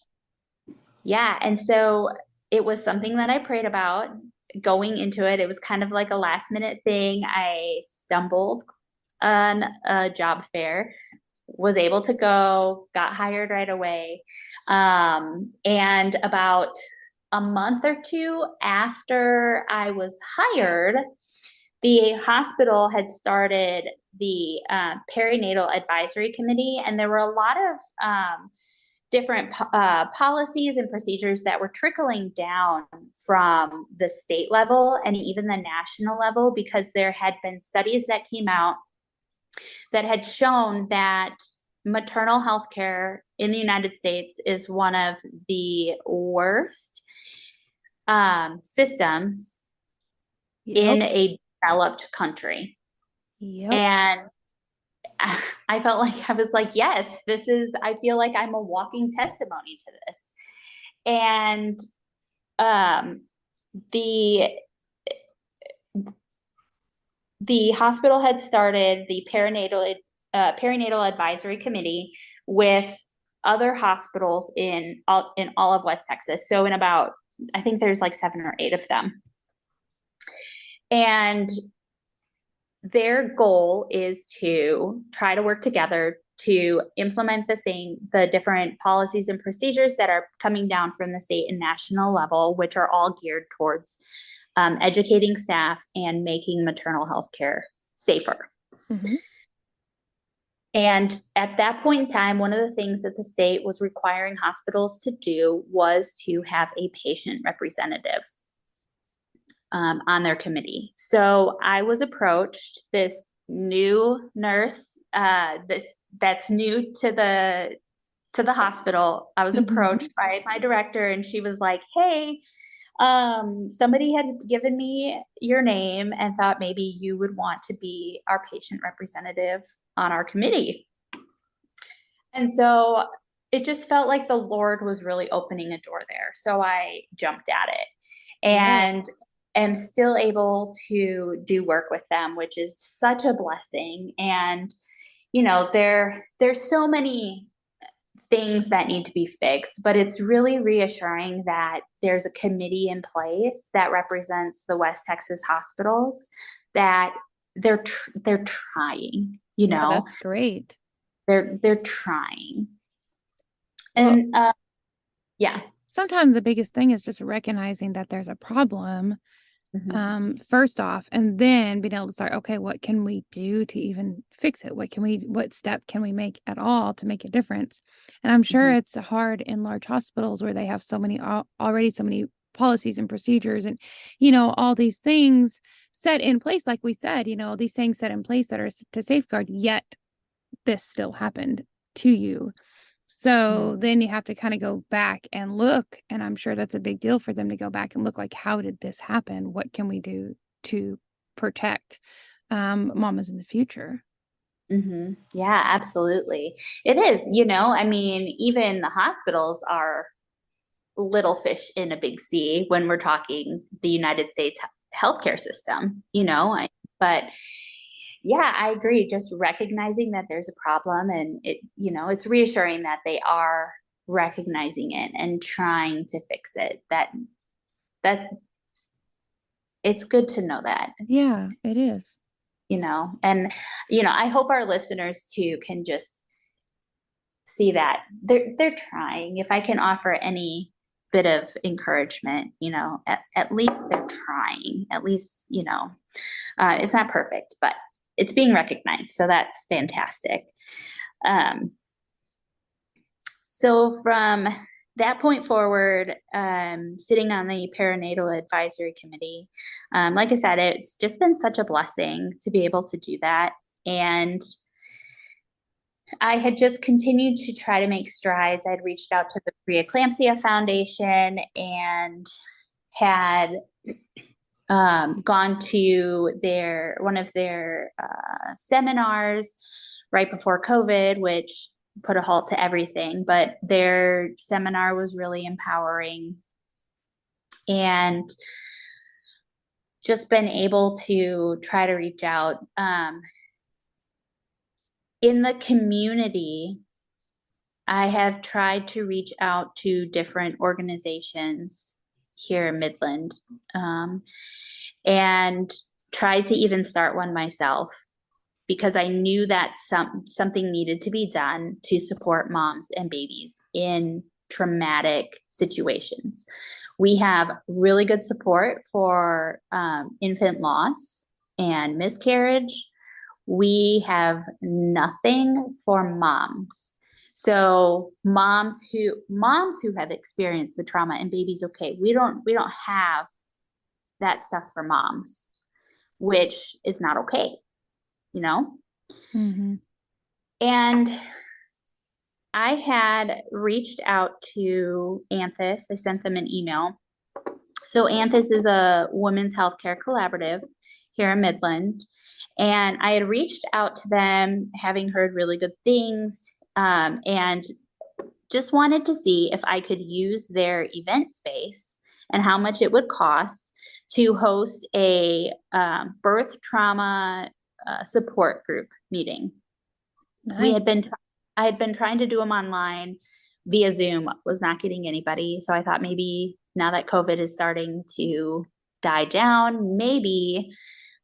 yeah. And so it was something that I prayed about going into it. It was kind of like a last minute thing. I stumbled on a job fair, was able to go, got hired right away. And about a month or 2 after I was hired, the hospital had started the Perinatal Advisory Committee, and there were a lot of different policies and procedures that were trickling down from the state level and even the national level, because there had been studies that came out that had shown that maternal health care in the United States is one of the worst systems in a developed country. And I felt like I was like, yes, I feel like I'm a walking testimony to this. And the hospital had started the perinatal advisory committee with other hospitals in all of West Texas. So in about, I think there's like 7 or 8 of them. And their goal is to try to work together to implement the different policies and procedures that are coming down from the state and national level, which are all geared towards educating staff and making maternal health care safer. Mm-hmm. And at that point in time, one of the things that the state was requiring hospitals to do was to have a patient representative on their committee. So I was approached, this new nurse, that's new to the hospital. I was approached by my director, and she was like, hey, somebody had given me your name and thought maybe you would want to be our patient representative on our committee. And so it just felt like the Lord was really opening a door there. So I jumped at it and am still able to do work with them, which is such a blessing. And, you know, there's so many things that need to be fixed, but it's really reassuring that there's a committee in place that represents the West Texas hospitals, that they're trying, you know. That's great. They're trying. And yeah. Sometimes the biggest thing is just recognizing that there's a problem. First off, and then being able to start, okay, what can we do to even fix it? What step can we make at all to make a difference? And I'm sure it's hard in large hospitals where they have so many policies and procedures and, you know, all these things set in place, like we said, you know, these things set in place that are to safeguard, yet this still happened to you. So then you have to kind of go back and look, and I'm sure that's a big deal for them to go back and look, like, how did this happen? What can we do to protect mamas in the future? Yeah, absolutely. It is, you know, I mean, even the hospitals are little fish in a big sea when we're talking the United States healthcare system, you know, but yeah, I agree. Just recognizing that there's a problem, and it, you know, it's reassuring that they are recognizing it and trying to fix it. That it's good to know that. Yeah, it is. You know, and, you know, I hope our listeners too can just see that they're trying. If I can offer any bit of encouragement, you know, at least they're trying. At least, you know, it's not perfect, but it's being recognized. So that's fantastic. So from that point forward, sitting on the Perinatal Advisory Committee, like I said, it's just been such a blessing to be able to do that. And I had just continued to try to make strides. I'd reached out to the Pre-Eclampsia Foundation and had gone to one of their seminars right before COVID, which put a halt to everything, but their seminar was really empowering, and just been able to try to reach out in the community. I have tried to reach out to different organizations here in Midland, and tried to even start one myself, because I knew that something needed to be done to support moms and babies in traumatic situations. We have really good support for infant loss and miscarriage. we have nothing for moms. So moms who have experienced the trauma and babies, okay, we don't have that stuff for moms, which is not okay, you know? Mm-hmm. And I had reached out to Anthis. I sent them an email. So Anthis is a women's healthcare collaborative here in Midland. And I had reached out to them, having heard really good things, and just wanted to see if I could use their event space and how much it would cost to host a birth trauma support group meeting. Nice. I had been trying to do them online via Zoom, was not getting anybody. So I thought maybe now that COVID is starting to die down, maybe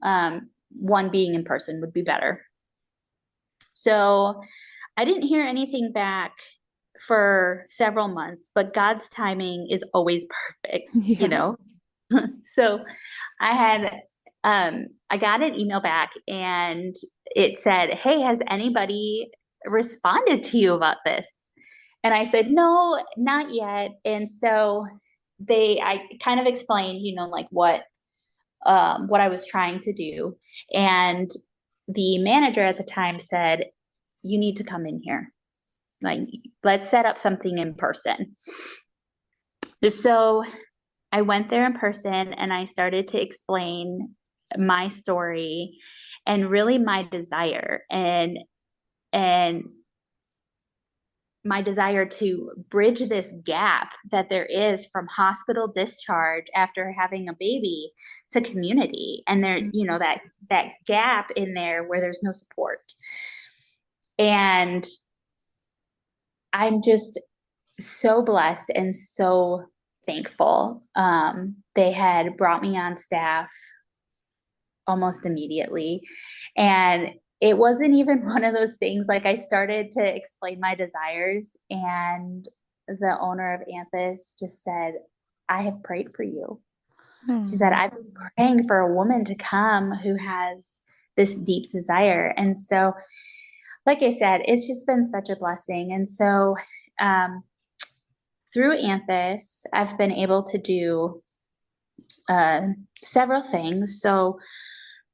one being in person would be better. So I didn't hear anything back for several months, but God's timing is always perfect, you know? So I got an email back and it said, "Hey, has anybody responded to you about this?" And I said, "No, not yet." And so I kind of explained, like what I was trying to do. And the manager at the time said, "You need to come in here. Like, let's set up something in person." So I went there in person and I started to explain my story and really my desire and my desire to bridge this gap that there is from hospital discharge after having a baby to community. And there, that gap in there where there's no support. And I'm just so blessed and so thankful. They had brought me on staff almost immediately. And it wasn't even one of those things, like I started to explain my desires and the owner of Anthis just said, "I have prayed for you." She said, "I've been praying for a woman to come who has this deep desire." And so, like I said, it's just been such a blessing. And so through Anthis, I've been able to do several things. So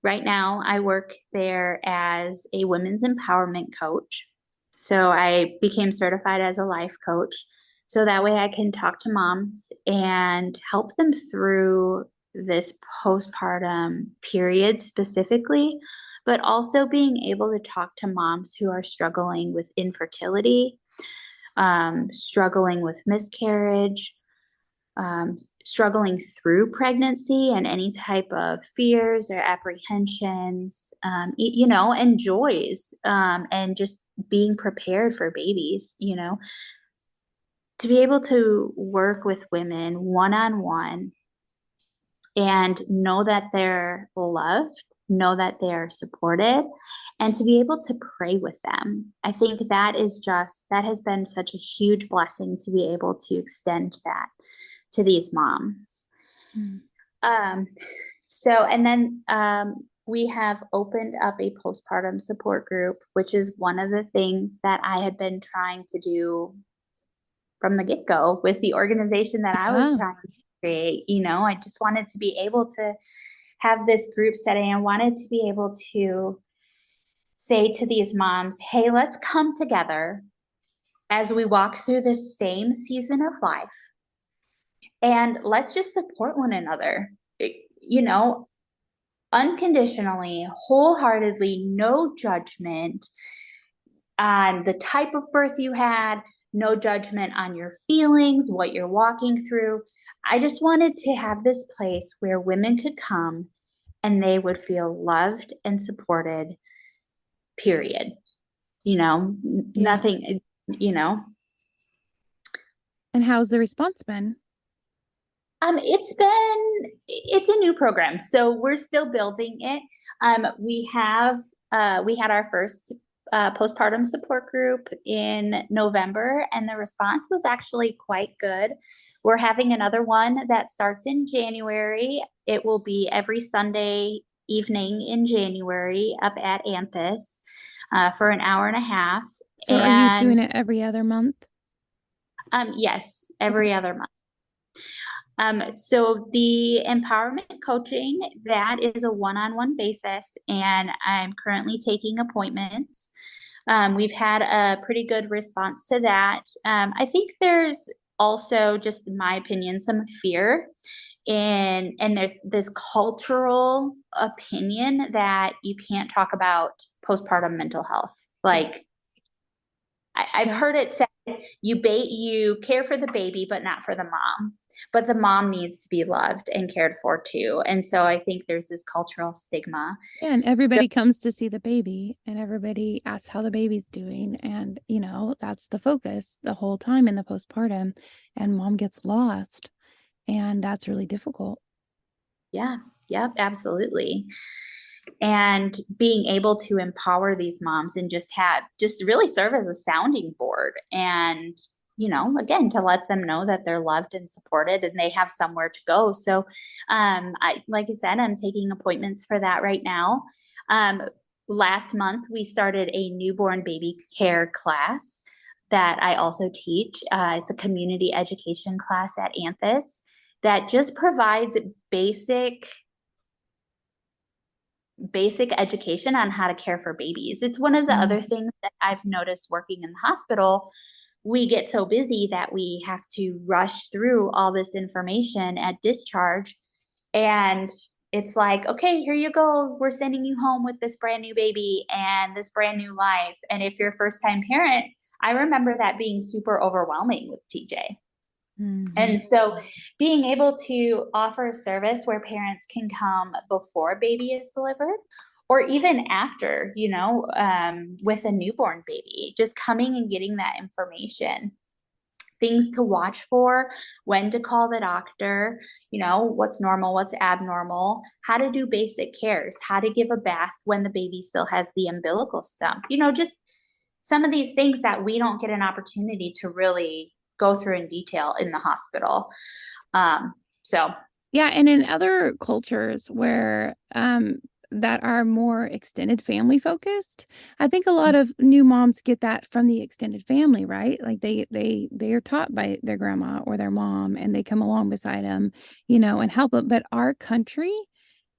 right now I work there as a women's empowerment coach. So I became certified as a life coach. So that way I can talk to moms and help them through this postpartum period specifically, but also being able to talk to moms who are struggling with infertility, struggling with miscarriage, struggling through pregnancy and any type of fears or apprehensions, and joys, and just being prepared for babies, to be able to work with women one-on-one and know that they're loved, know that they're supported, and to be able to pray with them. I think that has been such a huge blessing to be able to extend that to these moms. And then we have opened up a postpartum support group, which is one of the things that I had been trying to do from the get-go with the organization that I was trying to create. I just wanted to be able to have this group setting. I wanted to be able to say to these moms, "Hey, let's come together as we walk through this same season of life. And let's just support one another, unconditionally, wholeheartedly, no judgment on the type of birth you had, no judgment on your feelings, what you're walking through." I just wanted to have this place where women could come and they would feel loved and supported, period. Nothing, And how's the response been? It's a new program, so we're still building it. We had our first postpartum support group in November, and the response was actually quite good. We're having another one that starts in January. It will be every Sunday evening in January up at Anthus for an hour and a half. So are you doing it every other month? Yes, every other month. So the empowerment coaching, that is a one-on-one basis, and I'm currently taking appointments. We've had a pretty good response to that. I think there's also, just in my opinion, some fear and there's this cultural opinion that you can't talk about postpartum mental health. Like I've heard it said, you care for the baby, but not for the mom. But the mom needs to be loved and cared for too. And so I think there's this cultural stigma. Yeah, and everybody comes to see the baby and everybody asks how the baby's doing. And, that's the focus the whole time in the postpartum, and mom gets lost. And that's really difficult. Yeah, yep, absolutely. And being able to empower these moms and just really serve as a sounding board and, again, to let them know that they're loved and supported and they have somewhere to go. So, like I said, I'm taking appointments for that right now. Last month, we started a newborn baby care class that I also teach. It's a community education class at Anthus that just provides basic education on how to care for babies. It's one of the other things that I've noticed working in the hospital. We get so busy that we have to rush through all this information at discharge. And it's like, okay, here you go. We're sending you home with this brand new baby and this brand new life. And if you're a first time parent, I remember that being super overwhelming with TJ. And so being able to offer a service where parents can come before baby is delivered or even after, with a newborn baby, just coming and getting that information, things to watch for, when to call the doctor, what's normal, what's abnormal, how to do basic cares, how to give a bath when the baby still has the umbilical stump, just some of these things that we don't get an opportunity to really go through in detail in the hospital. Yeah, and in other cultures where that are more extended family focused, I think a lot of new moms get that from the extended family, right? Like they are taught by their grandma or their mom, and they come along beside them, and help them. But our country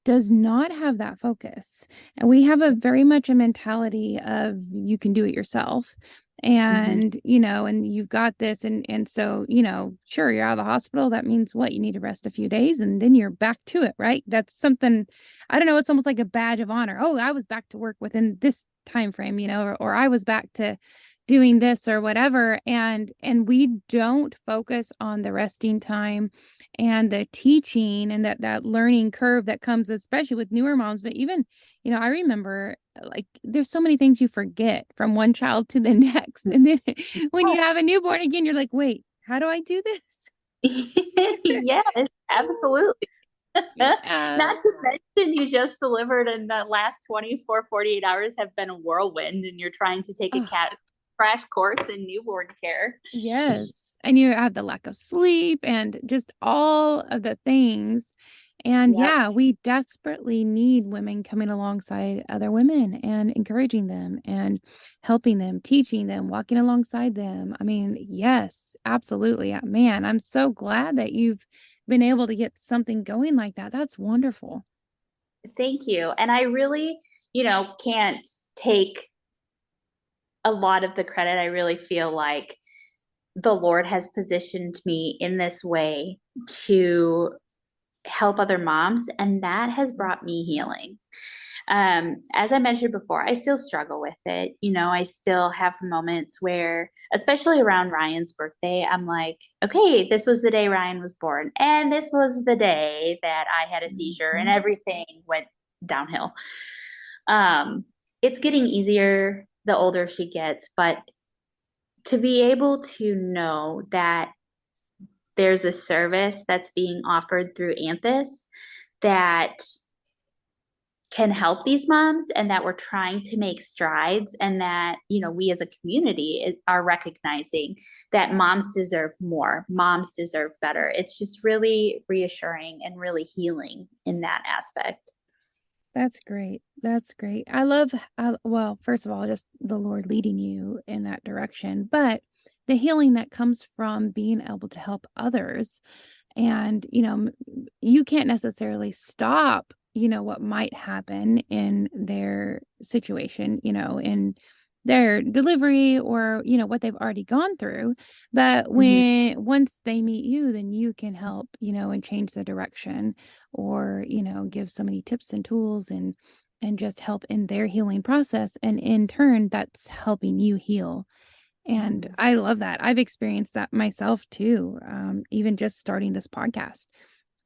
does not have that focus. And we have a very much a mentality of you can do it yourself. And, and you've got this. And so, sure, you're out of the hospital. That means what? You need to rest a few days and then you're back to it, right? That's something, I don't know, it's almost like a badge of honor. Oh, I was back to work within this time frame, or I was back to doing this or whatever. And we don't focus on the resting time and the teaching and that learning curve that comes, especially with newer moms. But even, I remember, like, there's so many things you forget from one child to the next. And then when you have a newborn again, you're like, wait, how do I do this? Yes, absolutely. Yeah. Not to mention you just delivered and the last 24, 48 hours have been a whirlwind and you're trying to take a crash course in newborn care. Yes. And you have the lack of sleep and just all of the things. And yeah, we desperately need women coming alongside other women and encouraging them and helping them, teaching them, walking alongside them. I mean, yes, absolutely. Man, I'm so glad that you've been able to get something going like that. That's wonderful. Thank you. And I really, can't take a lot of the credit. I really feel like the Lord has positioned me in this way to help other moms, and that has brought me healing. As I mentioned before, I still struggle with it. I still have moments where, especially around Ryan's birthday, I'm like, okay, this was the day Ryan was born, and this was the day that I had a seizure, and everything went downhill. It's getting easier the older she gets, but to be able to know that there's a service that's being offered through Anthus that can help these moms and that we're trying to make strides and that, we as a community are recognizing that moms deserve more, moms deserve better. It's just really reassuring and really healing in that aspect. That's great. That's great. I love, well, first of all, just the Lord leading you in that direction, but the healing that comes from being able to help others. And, you can't necessarily stop, what might happen in their situation, in their delivery or, what they've already gone through. But Mhm. once they meet you, then you can help, and change the direction or, give so many tips and tools and just help in their healing process. And in turn, that's helping you heal. And Mhm. I love that. I've experienced that myself too. Even just starting this podcast.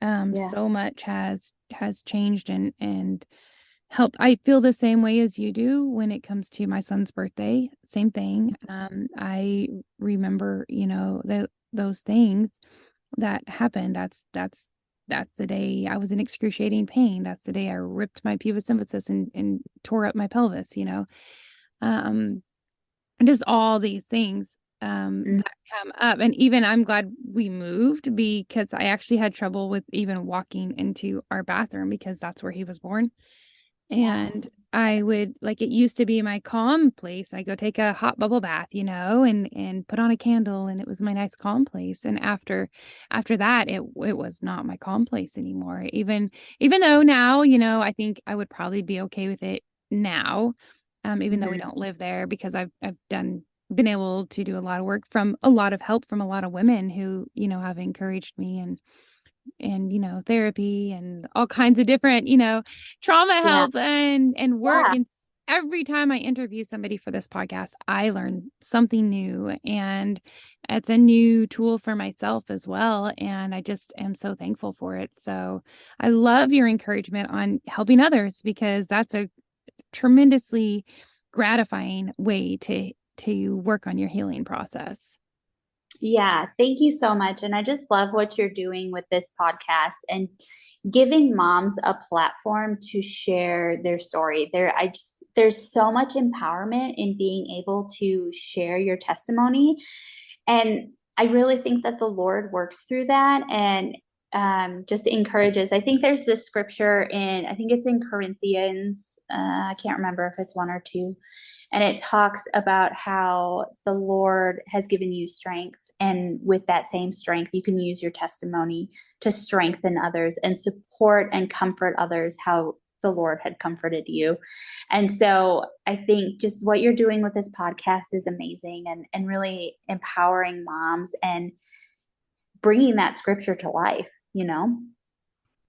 Yeah. So much has changed and helped. I feel the same way as you do when it comes to my son's birthday. Same thing. I remember, those things that happened. That's the day I was in excruciating pain. That's the day I ripped my pubis symphysis and tore up my pelvis. Um, and just all these things Mm. that come up. And even I'm glad we moved because I actually had trouble with even walking into our bathroom because that's where he was born. Yeah. And I would like it used to be my calm place. I go take a hot bubble bath, and put on a candle, and it was my nice calm place. And after that, it was not my calm place anymore. Even though now, I think I would probably be okay with it now, even though we Mhm. don't live there because I've been able to do a lot of work from a lot of help from a lot of women who, have encouraged me and therapy and all kinds of different trauma Yeah. help and work Yeah. and every time I interview somebody for this podcast I learn something new and it's a new tool for myself as well and I just am so thankful for it. So I love your encouragement on helping others because that's a tremendously gratifying way to work on your healing process. Yeah, thank you so much. And I just love what you're doing with this podcast and giving moms a platform to share their story. There's so much empowerment in being able to share your testimony. And I really think that the Lord works through that and just encourages. I think there's this scripture I think it's in Corinthians. I can't remember if it's one or two, and it talks about how the Lord has given you strength. And with that same strength, you can use your testimony to strengthen others and support and comfort others how the Lord had comforted you. And so I think just what you're doing with this podcast is amazing and really empowering moms and bringing that scripture to life.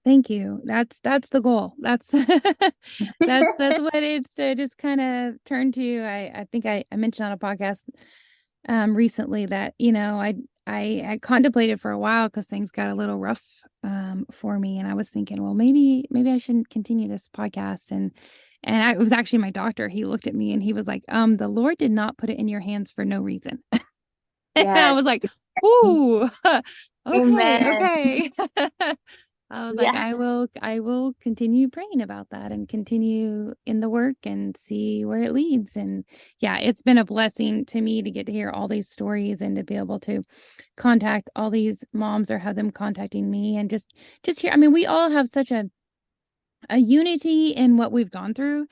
Thank you. That's the goal. That's that's what it's just kind of turned to. I think I mentioned on a podcast recently that I contemplated for a while because things got a little rough for me, and I was thinking, well, maybe I shouldn't continue this podcast. It was actually my doctor. He looked at me and he was like, the Lord did not put it in your hands for no reason. And I was Yes. like, ooh, Amen. okay. I was like, Yeah. I will continue praying about that and continue in the work and see where it leads. And yeah, it's been a blessing to me to get to hear all these stories and to be able to contact all these moms or have them contacting me and just hear. I mean, we all have such a unity in what we've gone through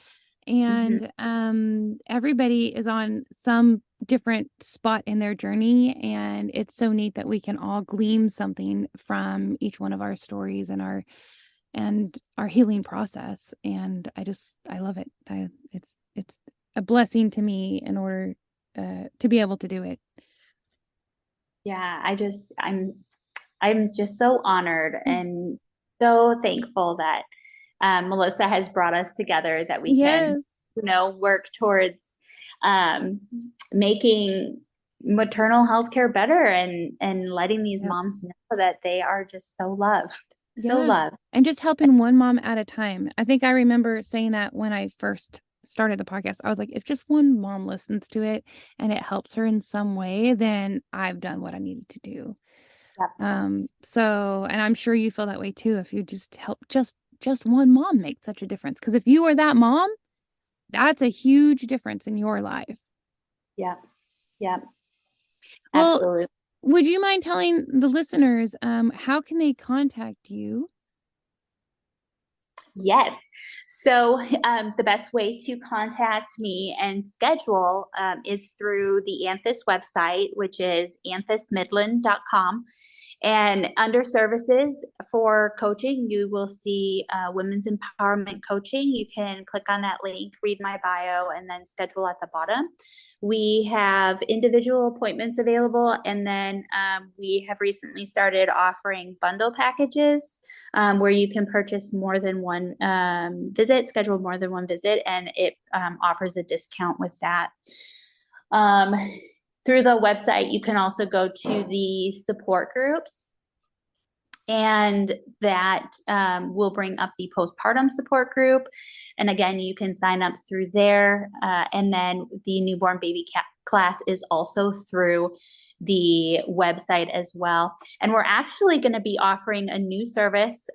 Mhm. and everybody is on some different spot in their journey and it's so neat that we can all glean something from each one of our stories and our healing process and I love it. It's a blessing to me in order to be able to do it. Yeah, I'm just so honored and so thankful that Melissa has brought us together that we can, Yes. work towards um, making maternal health care better and letting these Yep. moms know that they are just so loved, so Yeah. loved. And just helping one mom at a time. I think I remember saying that when I first started the podcast. I was like, if just one mom listens to it and it helps her in some way, then I've done what I needed to do. Yep. So and I'm sure you feel that way too. If you just help just one mom make such a difference. Because if you are that mom, that's a huge difference in your life. Yep. Yep. Well, Absolutely. would you mind telling the listeners how can they contact you? Yes. So the best way to contact me and schedule is through the Anthus website, which is anthismidland.com. And under services for coaching, you will see women's empowerment coaching. You can click on that link, read my bio, and then schedule at the bottom. We have individual appointments available, and then we have recently started offering bundle packages where you can purchase more than one visit, schedule more than one visit, and it offers a discount with that. Through the website, you can also go to the support groups, and that will bring up the postpartum support group. And again, you can sign up through there. And then the newborn baby class is also through the website as well. And we're actually going to be offering a new service.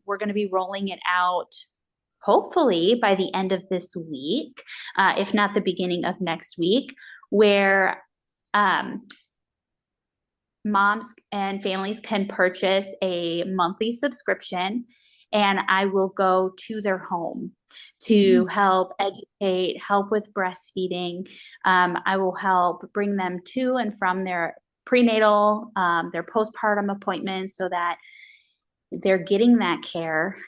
We're going to be rolling it out hopefully by the end of this week, if not the beginning of next week, where moms and families can purchase a monthly subscription, and I will go to their home to help educate, help with breastfeeding. I will help bring them to and from their prenatal, their postpartum appointments so that they're getting that care,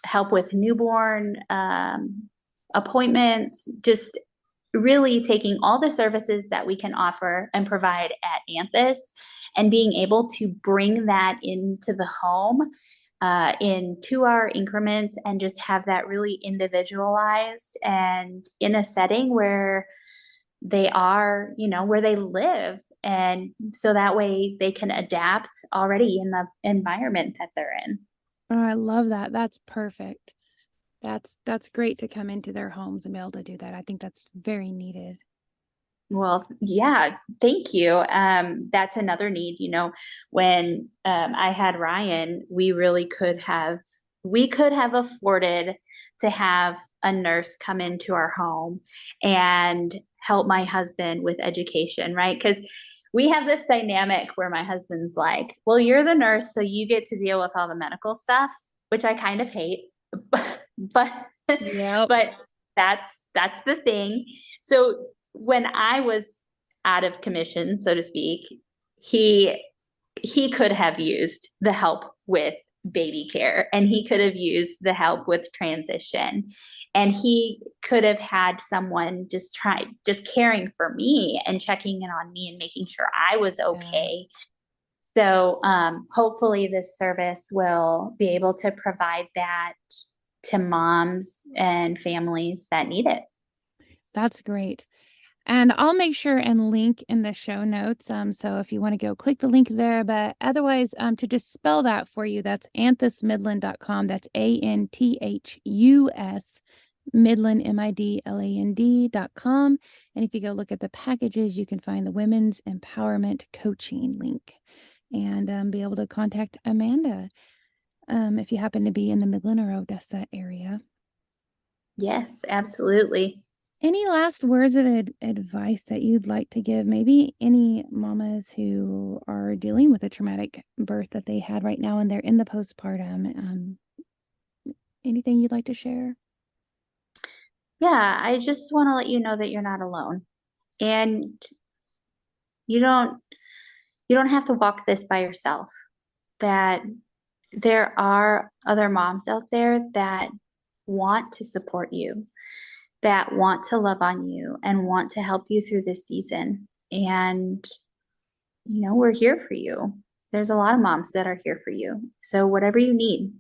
help with newborn appointments, just really taking all the services that we can offer and provide at Anthus and being able to bring that into the home in 2-hour increments and just have that really individualized and in a setting where they are, where they live. And so that way they can adapt already in the environment that they're in. Oh, I love that. That's perfect. That's great to come into their homes and be able to do that. I think that's very needed. Well, yeah, thank you. That's another need, when I had Ryan, we could have afforded to have a nurse come into our home and help my husband with education, right? Because we have this dynamic where my husband's like, well, you're the nurse, so you get to deal with all the medical stuff, which I kind of hate. but Yep. but that's the thing. So when I was out of commission, so to speak, he could have used the help with baby care, and he could have used the help with transition, and he could have had someone just caring for me and checking in on me and making sure I was okay. So hopefully this service will be able to provide that to moms and families that need it. That's great. And I'll make sure and link in the show notes. So if you want to go click the link there, but otherwise, to just spell that for you, that's anthismidland.com. That's ANTHUS Midland, MIDLAND.com. And if you go look at the packages, you can find the Women's Empowerment Coaching link and be able to contact Amanda if you happen to be in the Midland or Odessa area. Yes, absolutely. Any last words of advice that you'd like to give? Maybe any mamas who are dealing with a traumatic birth that they had right now and they're in the postpartum. Anything you'd like to share? Yeah, I just want to let you know that you're not alone, and you don't have to walk this by yourself. That there are other moms out there that want to support you, that want to love on you and want to help you through this season. And, we're here for you. There's a lot of moms that are here for you. So whatever you need,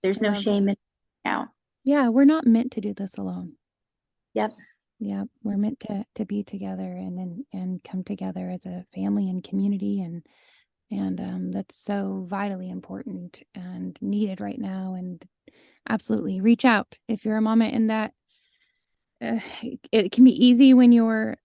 there's no shame in it now. Yeah, we're not meant to do this alone. Yep. Yeah, we're meant to be together and come together as a family and community, and that's so vitally important and needed right now. And absolutely reach out if you're a mama in that. It can be easy when you're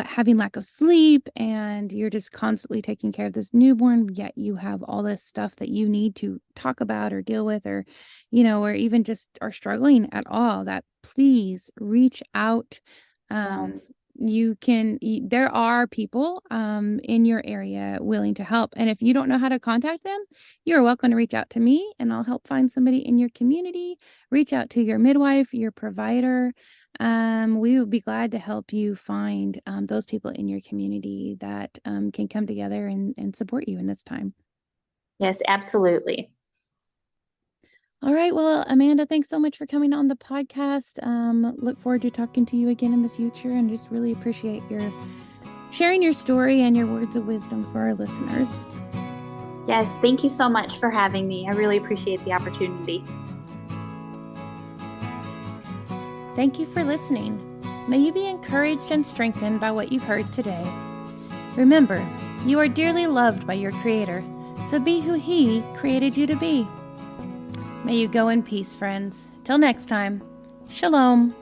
having lack of sleep and you're just constantly taking care of this newborn, yet you have all this stuff that you need to talk about or deal with, or or even just are struggling at all. That please reach out. Yes. there are people in your area willing to help. And if you don't know how to contact them, you're welcome to reach out to me and I'll help find somebody in your community. Reach out to your midwife, your provider. We would be glad to help you find those people in your community that can come together and support you in this time. Yes, absolutely. All right. Well, Amanda, thanks so much for coming on the podcast. Look forward to talking to you again in the future and just really appreciate your sharing your story and your words of wisdom for our listeners. Yes, thank you so much for having me. I really appreciate the opportunity. Thank you for listening. May you be encouraged and strengthened by what you've heard today. Remember, you are dearly loved by your Creator, so be who He created you to be. May you go in peace, friends. Till next time, Shalom.